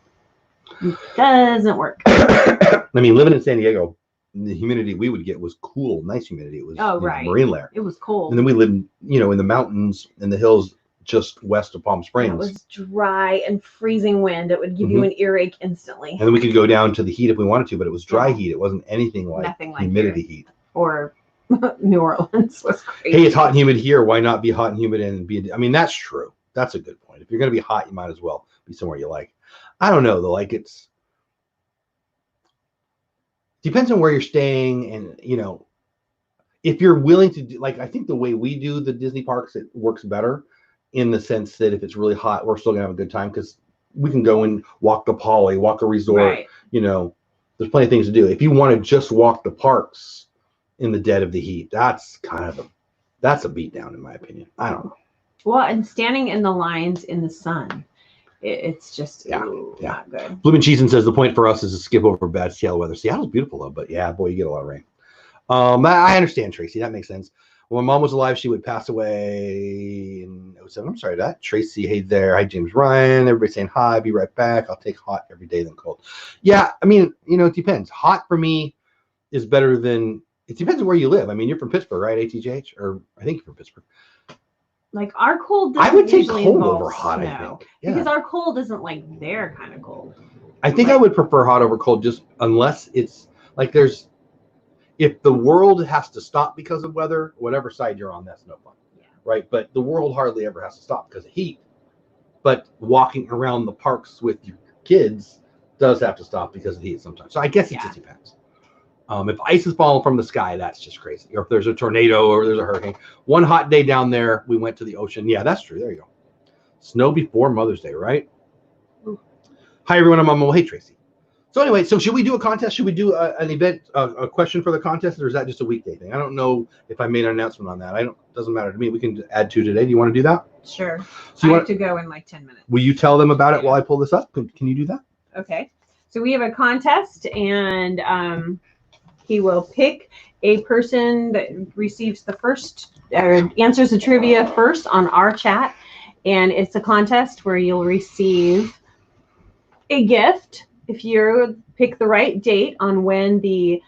It doesn't work. I mean, living in San Diego, the humidity we would get was cool, nice humidity. It was right. marine layer. It was cold. And then we lived, in the mountains in the hills just west of Palm Springs. It was dry and freezing wind. It would give you an earache instantly. And then we could go down to the heat if we wanted to, but it was dry heat. It wasn't anything like nothing like humidity here. heat. Or New Orleans was crazy. Hey, it's hot and humid here. Why not be hot and humid and be? I mean, that's true. That's a good point. If you're going to be hot, you might as well be somewhere you like. I don't know though. Like depends on where you're staying, and if you're willing to do, like, I think the way we do the Disney parks, it works better in the sense that if it's really hot, we're still gonna have a good time because we can go and walk the Poly, walk a resort. Right. There's plenty of things to do. If you want to just walk the parks in the dead of the heat, that's a beatdown in my opinion. I don't know. Well, and standing in the lines in the sun, it's just not good. Blooming Cheesin says the point for us is to skip over bad Seattle weather. Seattle's beautiful though, but yeah, boy, you get a lot of rain. I understand, Tracy. That makes sense. When my mom was alive, she would pass away in 2007. I'm sorry for that. Tracy, hey there. Hi, James Ryan. Everybody saying hi. Be right back. I'll take hot every day than cold. Yeah, I mean, it depends. Hot for me is better than. It depends on where you live. I mean, you're from Pittsburgh, right? ATJH, or I think you're from Pittsburgh. Like our cold. I would take cold over hot. I think because our cold isn't like their kind of cold. I think I would prefer hot over cold, just unless it's like if the world has to stop because of weather, whatever side you're on, that's no fun. Yeah. Right? But the world hardly ever has to stop because of heat. But walking around the parks with your kids does have to stop because of heat sometimes. So I guess it just depends. If ice is falling from the sky, that's just crazy. Or if there's a tornado or there's a hurricane. One hot day down there, we went to the ocean. Yeah, that's true. There you go. Snow before Mother's Day, right? Ooh. Hi, everyone. I'm on. Well, hey, Tracy. So anyway, should we do a contest? Should we do an event, a question for the contest, or is that just a weekday thing? I don't know if I made an announcement on that. Doesn't matter to me. We can add 2 today. Do you want to do that? Sure. So I have to go in like 10 minutes. Will you tell them about it while I pull this up? Can you do that? Okay. So we have a contest, and he will pick a person that receives the first or answers the trivia first on our chat, and it's a contest where you'll receive a gift if you pick the right date on when the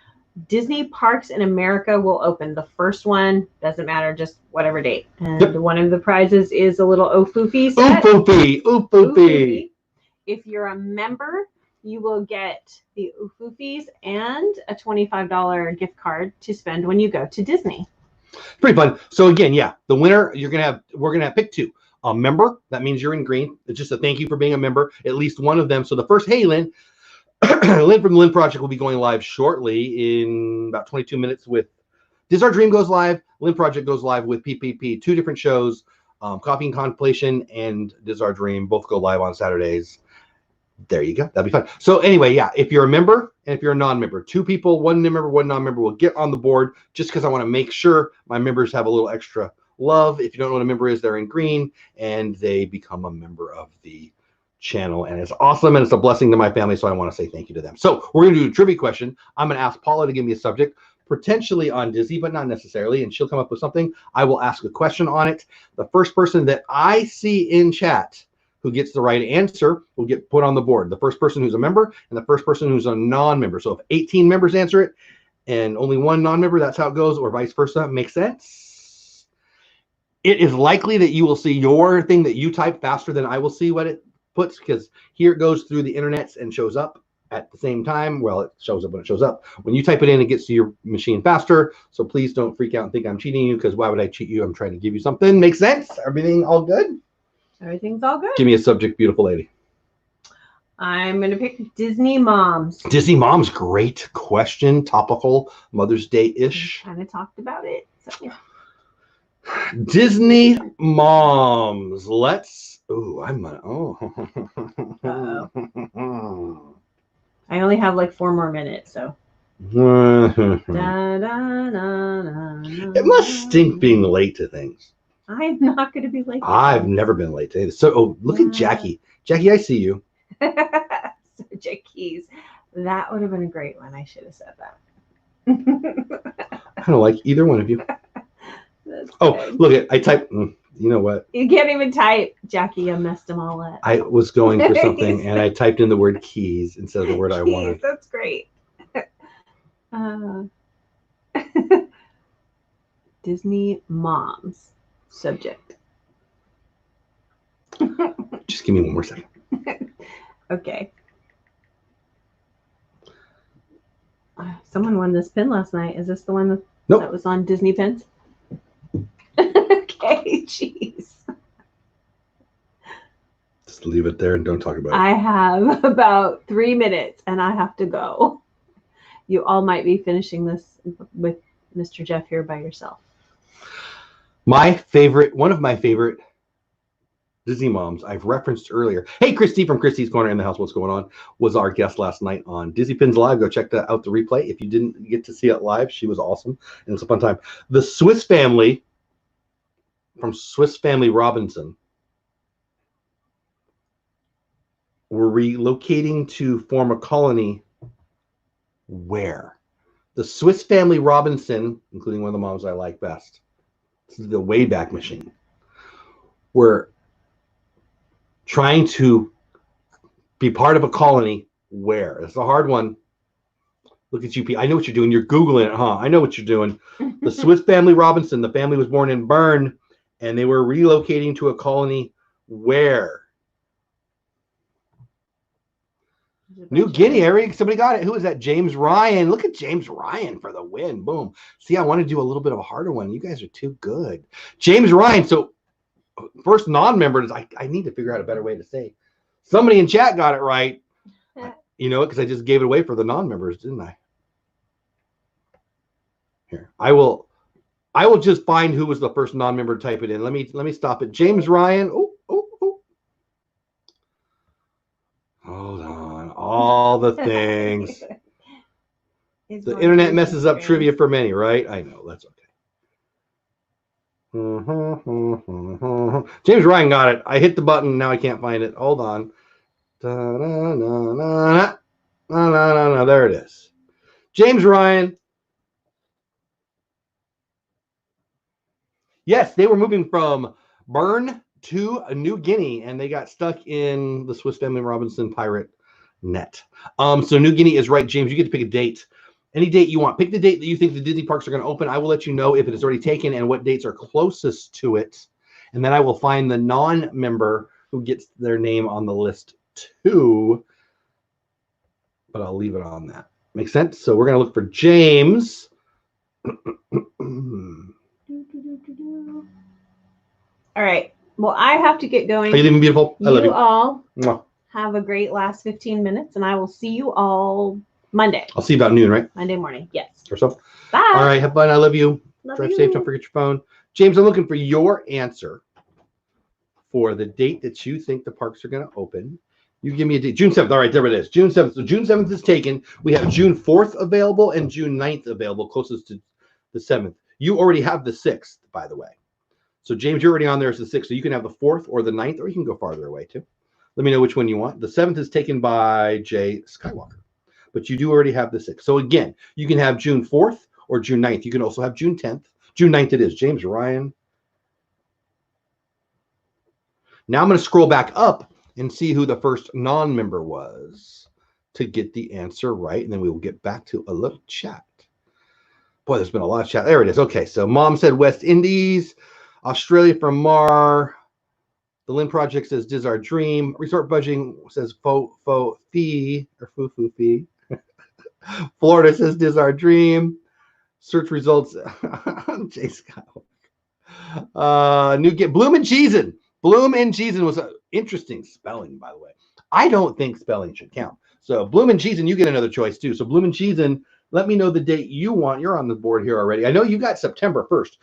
Disney parks in America will open. The first one, doesn't matter, just whatever date. And one of the prizes is a little Ofoofy set. Ofoofy. If you're a member, you will get the Ofoofys and a $25 gift card to spend when you go to Disney. Pretty fun. So again, the winner, we're gonna have pick 2. A member, that means you're in green. It's just a thank you for being a member, at least one of them. So the first, hey, Lynn, Lynn from the Lynn Project will be going live shortly in about 22 minutes with Diz Our Dream goes live. Lynn Project goes live with PPP. 2 different shows, Coffee and Contemplation and Diz Our Dream, both go live on Saturdays. There you go. That'd be fun. So anyway, if you're a member and if you're a non-member, 2 people, 1 member, 1 non-member will get on the board just because I want to make sure my members have a little extra love. If you don't know what a member is, they're in green and they become a member of the channel, and it's awesome and it's a blessing to my family, so I want to say thank you to them. So we're going to do a trivia question. I'm going to ask Paula to give me a subject, potentially on Disney, but not necessarily, and she'll come up with something. I will ask a question on it. The first person that I see in chat who gets the right answer will get put on the board. The first person who's a member and the first person who's a non-member. So if 18 members answer it and only 1 non-member, that's how it goes, or vice versa. Makes sense? It is likely that you will see your thing that you type faster than I will see what it puts, because here it goes through the internet and shows up at the same time. Well, it shows up when it shows up. When you type it in, it gets to your machine faster. So please don't freak out and think I'm cheating you, because why would I cheat you? I'm trying to give you something. Makes sense? Everything all good? Everything's all good. Give me a subject, beautiful lady. I'm going to pick Disney moms. Disney moms, great question. Topical, Mother's Day-ish. Kind of talked about it. So, yeah. Disney moms. Let's. Ooh, I'm gonna. Uh-oh. I only have like 4 more minutes, so. It must stink being late to things. I'm not going to be late. I've never been late to things. So, look at Jackie. Jackie, I see you. So, Jackie's. That would have been a great one. I should have said that. I don't like either one of you. Good. Look, I typed. You know what? You can't even type, Jackie. I messed them all up. I was going for something, and I typed in the word keys instead of the word I wanted. That's great. Disney moms subject. Just give me one more second. Okay. Someone won this pin last night. Is this the one that was on Disney pins? Okay, jeez. Just leave it there and don't talk about it. I have about 3 minutes and I have to go. You all might be finishing this with Mr. Jeff here by yourself. One of my favorite Disney moms I've referenced earlier. Hey, Christy from Christy's Corner in the House, what's going on? Was our guest last night on Disney Pins Live. Go check out the replay. If you didn't get to see it live, she was awesome. And it's a fun time. The Swiss family from Swiss Family Robinson were relocating to form a colony where? The Swiss Family Robinson, including one of the moms I like best, this is the Wayback Machine, were trying to be part of a colony where? It's a hard one. Look at you, Pete. I know what you're doing. You're Googling it, huh? I know what you're doing. The Swiss Family Robinson, the family was born in Bern, and they were relocating to a colony where? New Guinea, Eric. Somebody got it. Who is that? James Ryan. Look at James Ryan for the win. Boom. See, I want to do a little bit of a harder one. You guys are too good. James Ryan. So first non-members, I need to figure out a better way to say. Somebody in chat got it right. You know, because I just gave it away for the non-members, didn't I? Here, I will just find who was the first non-member to type it in. Let me stop it. James Ryan. Oh. Hold on. All the things. The internet messes up trivia for many, right? I know. That's okay. James Ryan got it. I hit the button. Now I can't find it. Hold on. There it is. James Ryan. Yes, they were moving from Bern to New Guinea, and they got stuck in the Swiss Family Robinson pirate net. So New Guinea is right, James. You get to pick a date. Any date you want. Pick the date that you think the Disney parks are going to open. I will let you know if it is already taken and what dates are closest to it. And then I will find the non-member who gets their name on the list too. But I'll leave it on that. Makes sense? So we're going to look for James. All right. Well, I have to get going. Are you leaving, beautiful? I love you. You all Mwah. have a great last 15 minutes, and I will see you all Monday. I'll see you about noon, right? Monday morning, yes. Or so. Bye. All right. Have fun. I love you. Drive safe. Don't forget your phone. James, I'm looking for your answer for the date that you think the parks are going to open. You give me a date. June 7th. All right, there it is. June 7th. So June 7th is taken. We have June 4th available and June 9th available, closest to the 7th. You already have the 6th, by the way. So, James, you're already on there as the 6th. So you can have the 4th or the 9th, or you can go farther away, too. Let me know which one you want. The 7th is taken by Jay Skywalker. But you do already have the 6th. So, again, you can have June 4th or June 9th. You can also have June 10th. June 9th it is. James Ryan. Now I'm going to scroll back up and see who the first non-member was to get the answer right. And then we will get back to a little chat. Boy, there's been a lot of chat. There it is. Okay, so Mom said West Indies. Australia from Mar. The Lynn Project says Diz Our Dream. Resort Budgeting says Fo Fee or Foo Foo Fee. Florida says Diz Our Dream. Search results. Jay Scott. Bloom and Cheesin. Bloom and Cheesin was an interesting spelling, by the way. I don't think spelling should count. So Bloom and Cheesin, you get another choice too. So Bloom and Cheesin, let me know the date you want. You're on the board here already. I know you got September 1st.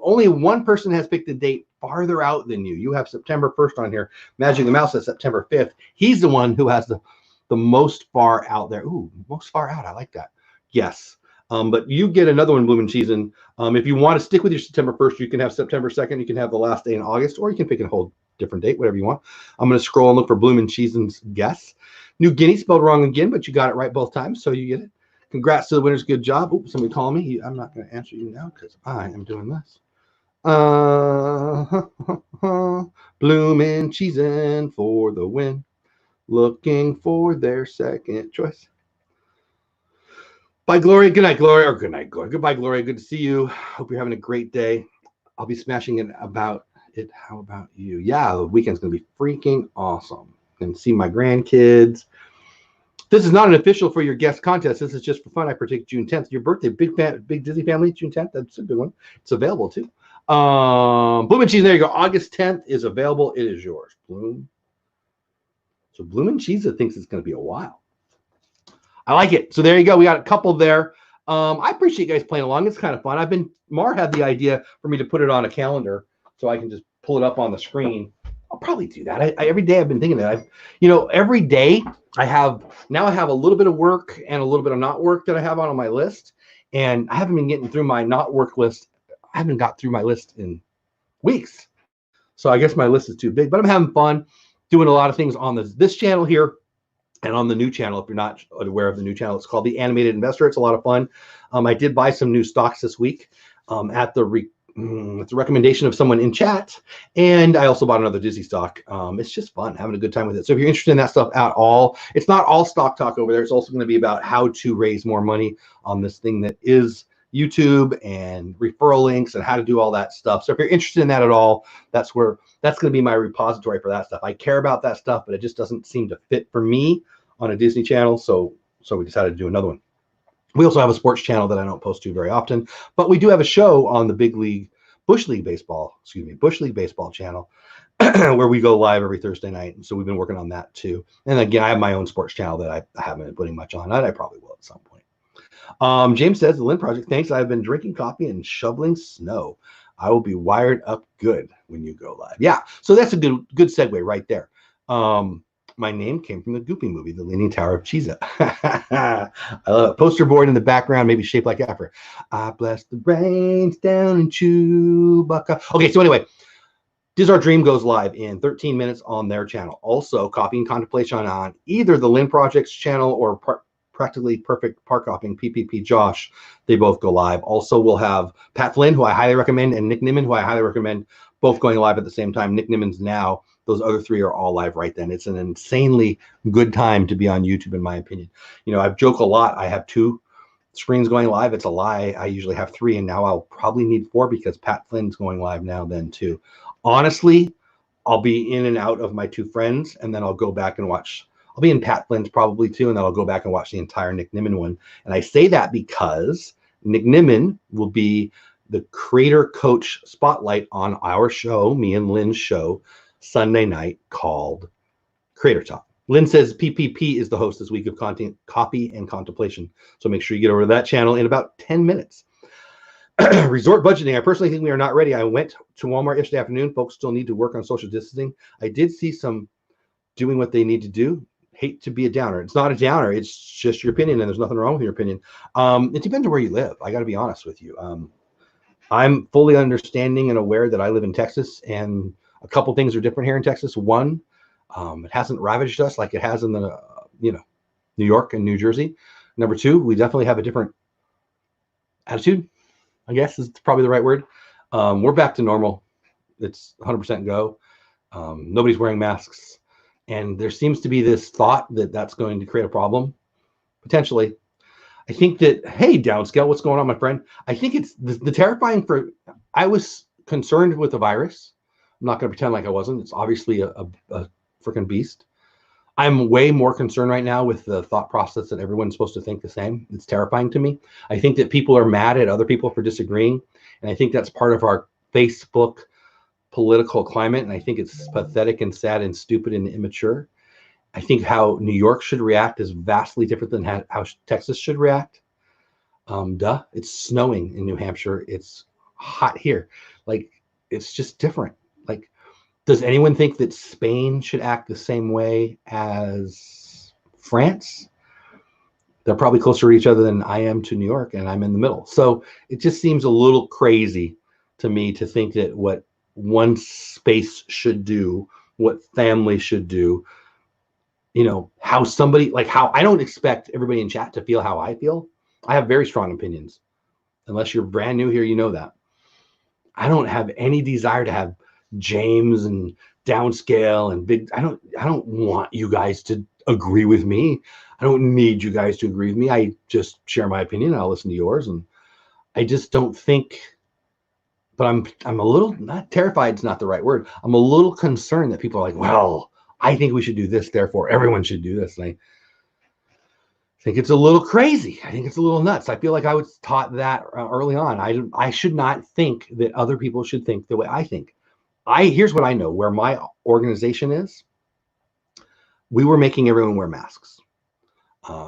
Only one person has picked a date farther out than you. You have September 1st on here. Magic the Mouse says September 5th. He's the one who has the the most far out there. Ooh, most far out. I like that. Yes. But you get another one, Bloomin' Cheesin'. If you want to stick with your September 1st, you can have September 2nd. You can have the last day in August, or you can pick a whole different date, whatever you want. I'm going to scroll and look for Bloomin' Cheesin's guess. New Guinea spelled wrong again, but you got it right both times, so you get it. Congrats to the winners. Good job. Oops, somebody calling me. I'm not going to answer you now because I am doing this. Bloomin' Cheesin' for the win. Looking for their second choice. Bye, Gloria. Good night, Gloria. Or good night, Gloria. Goodbye, Gloria. Good to see you. Hope you're having a great day. I'll be smashing it about it. How about you? Yeah, the weekend's going to be freaking awesome. And see my grandkids. This is not an official for your guest contest. This is just for fun. I predict June 10th. Your birthday, big Disney family, June 10th. That's a good one. It's available too. Bloomin' Cheese. There you go. August 10th is available. It is yours. Bloom. So Bloomin' Cheese thinks it's going to be a while. I like it. So there you go. We got a couple there. I appreciate you guys playing along. It's kind of fun. Mar had the idea for me to put it on a calendar so I can just pull it up on the screen. I'll probably do that. Every day I've been thinking that. Every day I have a little bit of work and a little bit of not work that I have on my list. And I haven't been getting through my not work list. I haven't got through my list in weeks. So I guess my list is too big, but I'm having fun doing a lot of things on this channel here. And on the new channel, if you're not aware of the new channel, it's called The Animated Investor. It's a lot of fun. I did buy some new stocks this week at the recommendation of someone in chat. And I also bought another Disney stock. It's just fun, having a good time with it. So if you're interested in that stuff at all, it's not all stock talk over there. It's also going to be about how to raise more money on this thing that is YouTube and referral links and how to do all that stuff. So if you're interested in that at all, that's going to be my repository for that stuff. I care about that stuff, but it just doesn't seem to fit for me on a Disney channel. So we decided to do another one. We also have a sports channel that I don't post to very often, but we do have a show on the Bush League Baseball channel where we go live every Thursday night. And so we've been working on that too. And again, I have my own sports channel that I haven't been putting much on. I probably will at some point. James says, the Lynn Project, thanks. I've been drinking coffee and shoveling snow. I will be wired up good when you go live. Yeah, so that's a good segue right there. My name came from the Goofy movie, The Leaning Tower of Cheez-It. I love it. Poster board in the background, maybe shaped like Afro. I bless the brains down in Chewbacca. Okay, so anyway, Diz Our Dream goes live in 13 minutes on their channel. Also, Copy and Contemplation on either the Lynn Project's channel or Practically Perfect Park Hopping, PPP Josh. They both go live. Also, we'll have Pat Flynn, who I highly recommend, and Nick Nimmin, who I highly recommend, both going live at the same time. Nick Nimmin's now. Those other three are all live right then. It's an insanely good time to be on YouTube, in my opinion. I've joked a lot. I have 2 screens going live. It's a lie. I usually have 3, and now I'll probably need 4 because Pat Flynn's going live now then too. Honestly, I'll be in and out of my 2 friends, and then I'll go back and watch. I'll be in Pat Flynn's probably too, and then I'll go back and watch the entire Nick Nimmin one. And I say that because Nick Nimmin will be the creator coach spotlight on our show, me and Lynn's show, Sunday night, called Creator Talk. Lynn says PPP is the host this week of content, Copy and Contemplation. So make sure you get over to that channel in about 10 minutes. Resort budgeting. I personally think we are not ready. I went to Walmart yesterday afternoon. Folks still need to work on social distancing. I did see some doing what they need to do. Hate to be a downer. It's not a downer. It's just your opinion, and there's nothing wrong with your opinion. It depends on where you live. I got to be honest with you. I'm fully understanding and aware that I live in Texas, and a couple things are different here in Texas. One, it hasn't ravaged us like it has in the, New York and New Jersey. Number 2, we definitely have a different attitude, I guess is probably the right word. We're back to normal. It's 100% go. Nobody's wearing masks. And there seems to be this thought that that's going to create a problem, potentially. I think that, hey, Downscale, what's going on, my friend? I think it's the terrifying I was concerned with the virus. I'm not going to pretend like I wasn't. It's obviously a freaking beast. I'm way more concerned right now with the thought process that everyone's supposed to think the same. It's terrifying to me. I think that people are mad at other people for disagreeing. And I think that's part of our Facebook political climate. And I think it's pathetic and sad and stupid and immature. I think how New York should react is vastly different than how Texas should react. It's snowing in New Hampshire. It's hot here. Like, it's just different. Like, does anyone think that Spain should act the same way as France. They're probably closer to each other than I am to New York, and I'm in the middle. So it just seems a little crazy to me to think that what one space should do, what family should do, you know, how somebody, like how I don't expect everybody in chat to feel how I feel. I have very strong opinions. Unless you're brand new here, you know that. I don't have any desire to have James and downscale and big. I don't want you guys to agree with me. I don't need you guys to agree with me. I just share my opinion. I'll listen to yours. And I just don't think, but I'm a little, not terrified, it's not the right word. I'm a little concerned that people are like, well, I think we should do this, therefore everyone should do this. And I think it's a little crazy. I think it's a little nuts. I feel like I was taught that early on. I should not think that other people should think the way I think. Here's what I know, where my organization is, we were making everyone wear masks.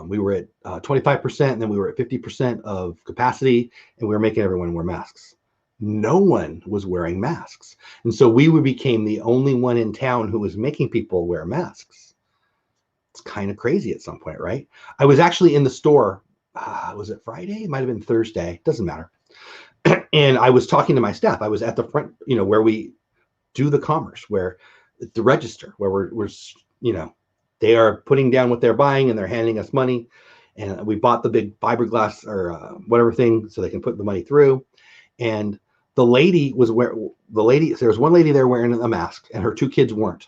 We were at 25%, and then we were at 50% of capacity, and we were making everyone wear masks. No one was wearing masks. And so we became the only one in town who was making people wear masks. It's kind of crazy at some point, right? I was actually in the store. Was it Friday? It might have been Thursday. Doesn't matter. And I was talking to my staff. I was at the front, you know, where we do the commerce, where the register, where we're you know, they are putting down what they're buying and they're handing us money. And we bought the big fiberglass or whatever thing so they can put the money through. And the lady was there was one lady there wearing a mask, and her two kids weren't.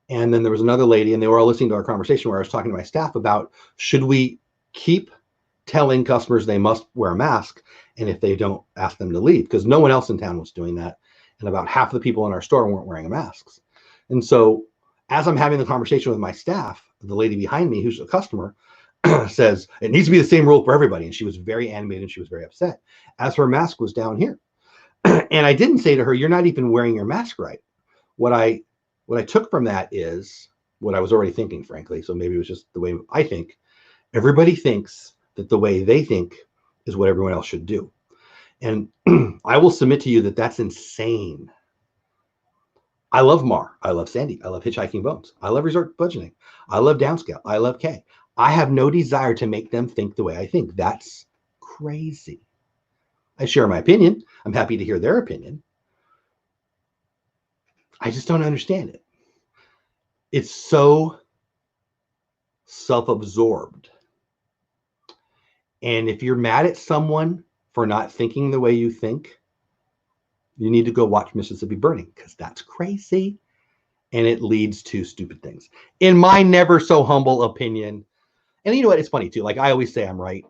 And then there was another lady, and they were all listening to our conversation where I was talking to my staff about, should we keep telling customers they must wear a mask, and if they don't, ask them to leave, because no one else in town was doing that. And about half the people in our store weren't wearing masks. And so as I'm having the conversation with my staff, the lady behind me, who's a customer, says, it needs to be the same rule for everybody. And she was very animated and she was very upset as her mask was down here. And I didn't say to her, you're not even wearing your mask right. What I took from that is what I was already thinking, frankly. So maybe it was just the way I think. Everybody thinks that the way they think is what everyone else should do. And I will submit to you that that's insane. I love Mar. I love Sandy. I love Hitchhiking Bones. I love Resort Budgeting. I love Downscale. I love Kay. I have no desire to make them think the way I think. That's crazy. I share my opinion. I'm happy to hear their opinion. I just don't understand it. It's so self-absorbed. And if you're mad at someone for not thinking the way you think, you need to go watch Mississippi Burning, because that's crazy. And it leads to stupid things. In my never so humble opinion. And you know what? It's funny too. Like I always say I'm right.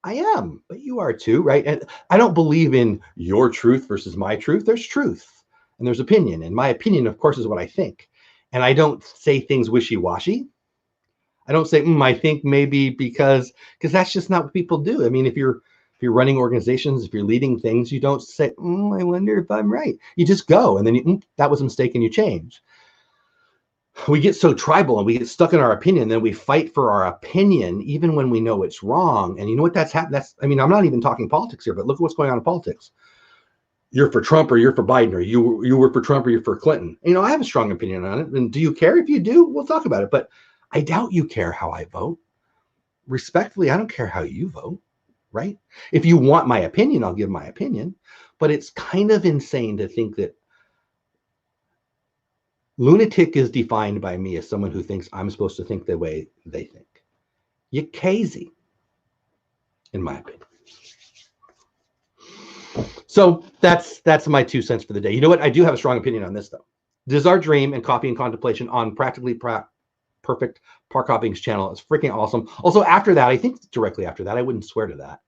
I am, but you are too, right? And I don't believe in your truth versus my truth. There's truth and there's opinion. And my opinion, of course, is what I think. And I don't say things wishy-washy. I don't say, I think maybe because that's just not what people do. I mean, if you're running organizations, if you're leading things, you don't say, I wonder if I'm right. You just go, and then that was a mistake, and you change. We get so tribal and we get stuck in our opinion, then we fight for our opinion even when we know it's wrong. And you know what that's happened? I'm not even talking politics here, but look at what's going on in politics. You're for Trump or you're for Biden, or you were for Trump or you're for Clinton. You know, I have a strong opinion on it. And do you care? If you do, we'll talk about it. But I doubt you care how I vote. Respectfully, I don't care how you vote, right? If you want my opinion, I'll give my opinion. But it's kind of insane to think that lunatic is defined by me as someone who thinks I'm supposed to think the way they think. You're crazy, in my opinion. So that's my 2 cents for the day. You know what? I do have a strong opinion on this, though. This is our dream and copy and contemplation on Practically Perfect Park Hopping's channel. It's freaking awesome. Also, after that, I think directly after that, I wouldn't swear to that.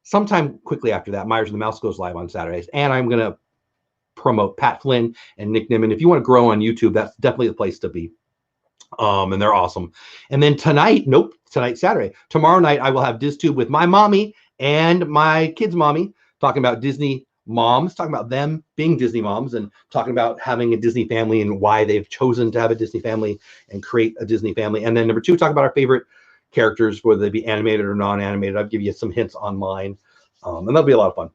Sometime quickly after that, Myers and the Mouse goes live on Saturdays, and I'm going to promote Pat Flynn and Nick Nimmin. If you want to grow on YouTube, that's definitely the place to be. And they're awesome. And then tonight, Saturday. Tomorrow night, I will have DizTube with my mommy and my kids' mommy talking about Disney moms, talking about them being Disney moms and talking about having a Disney family and why they've chosen to have a Disney family and create a Disney family. And then number 2, talk about our favorite characters, whether they be animated or non-animated. I'll give you some hints on mine. And that'll be a lot of fun.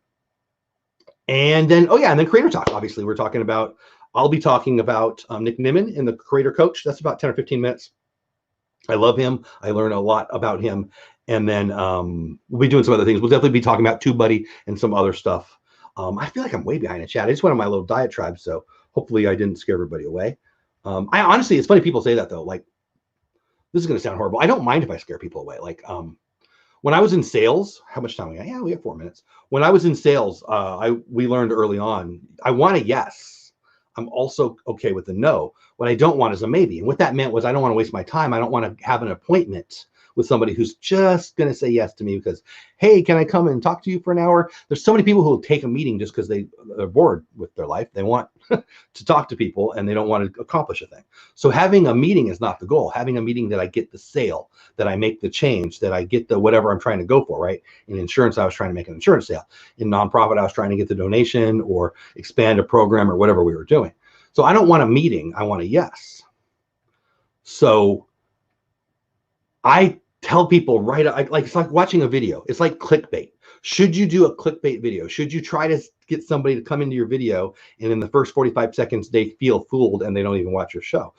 And then, and then Creator Talk. Obviously, I'll be talking about Nick Nimmin in the Creator Coach. That's about 10 or 15 minutes. I love him. I learn a lot about him. And then we'll be doing some other things. We'll definitely be talking about TubeBuddy and some other stuff. I feel like I'm way behind in chat. I just went on my little diatribe, so hopefully I didn't scare everybody away. I honestly, it's funny people say that though. Like, this is going to sound horrible. I don't mind if I scare people away. Like, when I was in sales, how much time we got? Yeah, we have 4 minutes. When I was in sales, we learned early on, I want a yes. I'm also okay with the no. What I don't want is a maybe. And what that meant was I don't want to waste my time. I don't want to have an appointment with somebody who's just going to say yes to me because, hey, can I come and talk to you for an hour? There's so many people who will take a meeting just because they're bored with their life. They want to talk to people and they don't want to accomplish a thing. So having a meeting is not the goal. Having a meeting that I get the sale, that I make the change, that I get the whatever I'm trying to go for, right? In insurance, I was trying to make an insurance sale. In nonprofit, I was trying to get the donation or expand a program or whatever we were doing. So I don't want a meeting. I want a yes. So I tell people like it's like watching a video. It's like clickbait. Should you do a clickbait video? Should you try to get somebody to come into your video and in the first 45 seconds they feel fooled and they don't even watch your show?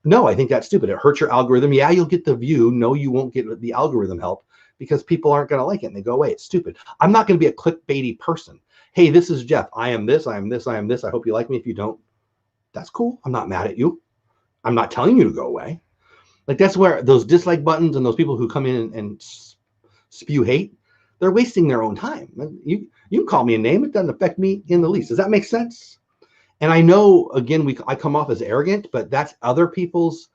No, I think that's stupid. It hurts your algorithm. Yeah, you'll get the view. No, you won't get the algorithm help because people aren't going to like it and they go away. It's stupid. I'm not going to be a clickbaity person. Hey, this is Jeff. I am this. I am this. I am this. I hope you like me. If you don't, that's cool. I'm not mad at you. I'm not telling you to go away. Like, that's where those dislike buttons and those people who come in and spew hate, they're wasting their own time. You can call me a name. It doesn't affect me in the least. Does that make sense? And I know, again, I come off as arrogant, but that's other people's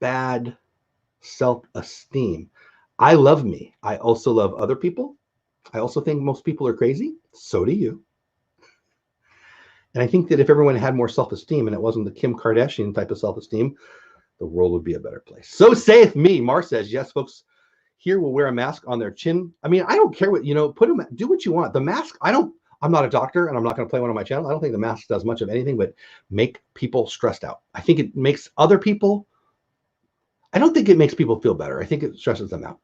bad self-esteem. I love me. I also love other people. I also think most people are crazy. So do you. And I think that if everyone had more self-esteem and it wasn't the Kim Kardashian type of self-esteem, the world would be a better place. So saith me. Mar says, yes, folks here will wear a mask on their chin. I mean, I don't care what, do what you want. The mask, I'm not a doctor and I'm not going to play one on my channel. I don't think the mask does much of anything but make people stressed out. I think it makes other people, I don't think it makes people feel better. I think it stresses them out.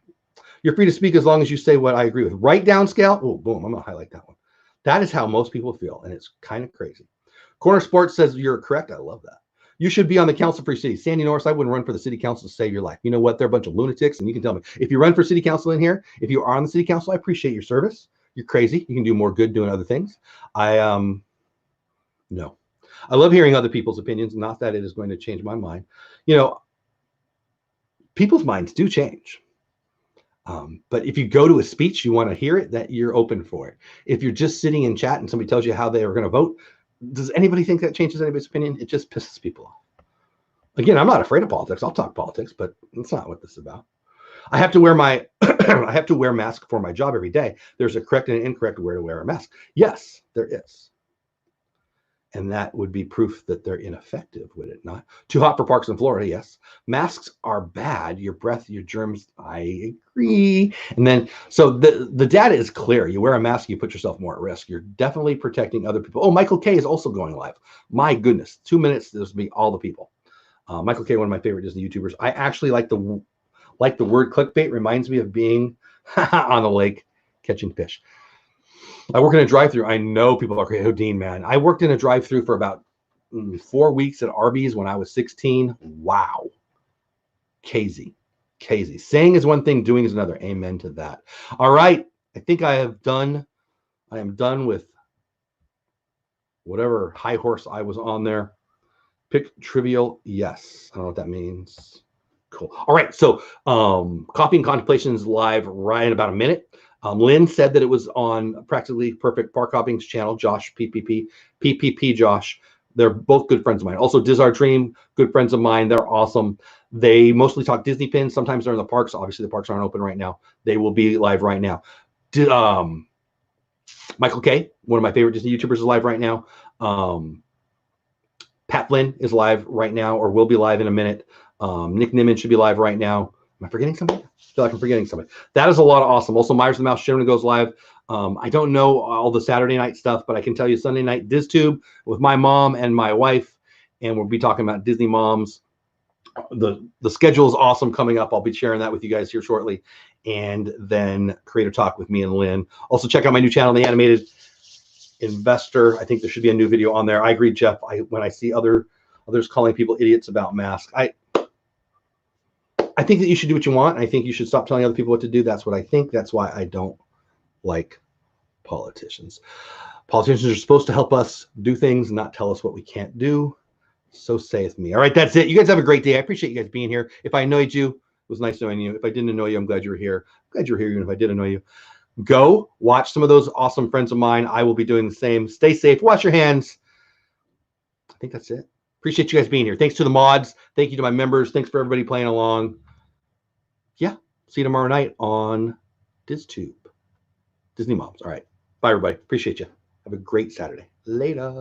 You're free to speak as long as you say what I agree with. Write down scale. Oh, boom. I'm going to highlight that one. That is how most people feel. And it's kind of crazy. Corner Sports says you're correct. I love that. You should be on the council for your city. Sandy Norris, I wouldn't run for the city council to save your life. You know what? They're a bunch of lunatics. And you can tell me, if you run for city council in here, if you are on the city council, I appreciate your service. You're crazy. You can do more good doing other things. No. I love hearing other people's opinions. Not that it is going to change my mind. People's minds do change. But if you go to a speech, you want to hear it, that you're open for it. If you're just sitting in chat and somebody tells you how they are going to vote, does anybody think that changes anybody's opinion? It just pisses people off. Again, I'm not afraid of politics. I'll talk politics, but that's not what this is about. I have to wear I have to wear a mask for my job every day. There's a correct and an incorrect way to wear a mask. Yes, there is. And that would be proof that they're ineffective, would it not? Too hot for parks in Florida, yes. Masks are bad. Your breath, your germs, I agree. And then, so the data is clear. You wear a mask, you put yourself more at risk. You're definitely protecting other people. Oh, Michael K is also going live. My goodness, 2 minutes, this will be all the people. Michael K, one of my favorite Disney YouTubers. I actually like the word clickbait. Reminds me of being on the lake catching fish. I work in a drive-thru. I know people are crazy. Oh, Dean, man. I worked in a drive-thru for about 4 weeks at Arby's when I was 16. Wow. Crazy. Saying is one thing, doing is another. Amen to that. All right. I think I am done with whatever high horse I was on there. Pick trivial. Yes. I don't know what that means. Cool. All right. So Coffee and Contemplations live right in about a minute. Lynn said that it was on Practically Perfect Park Hopping's channel. Josh, PPP Josh. They're both good friends of mine. Also, Diz Our Dream, good friends of mine. They're awesome. They mostly talk Disney pins. Sometimes they're in the parks. Obviously, the parks aren't open right now. They will be live right now. Michael K, one of my favorite Disney YouTubers, is live right now. Pat Flynn is live right now, or will be live in a minute. Nick Nimmin should be live right now. Am I forgetting somebody? I feel like I'm forgetting somebody. That is a lot of awesome. Also, Myers the Mouse generally goes live. I don't know all the Saturday night stuff, but I can tell you Sunday night DizTube with my mom and my wife, and we'll be talking about Disney moms. The schedule is awesome coming up. I'll be sharing that with you guys here shortly. And then Creator Talk with me and Lynn. Also, check out my new channel, The Animated Investor. I think there should be a new video on there. I agree, Jeff. When I see others calling people idiots about masks, I I think that you should do what you want. I think you should stop telling other people what to do. That's what I think. That's why I don't like politicians. Politicians are supposed to help us do things, not tell us what we can't do. So saith me. All right, that's it. You guys have a great day. I appreciate you guys being here. If I annoyed you, it was nice knowing you. If I didn't annoy you, I'm glad you were here. I'm glad you were here, even if I did annoy you. Go watch some of those awesome friends of mine. I will be doing the same. Stay safe. Wash your hands. I think that's it. Appreciate you guys being here. Thanks to the mods. Thank you to my members. Thanks for everybody playing along. Yeah. See you tomorrow night on DizTube. Disney Moms. All right. Bye, everybody. Appreciate you. Have a great Saturday. Later.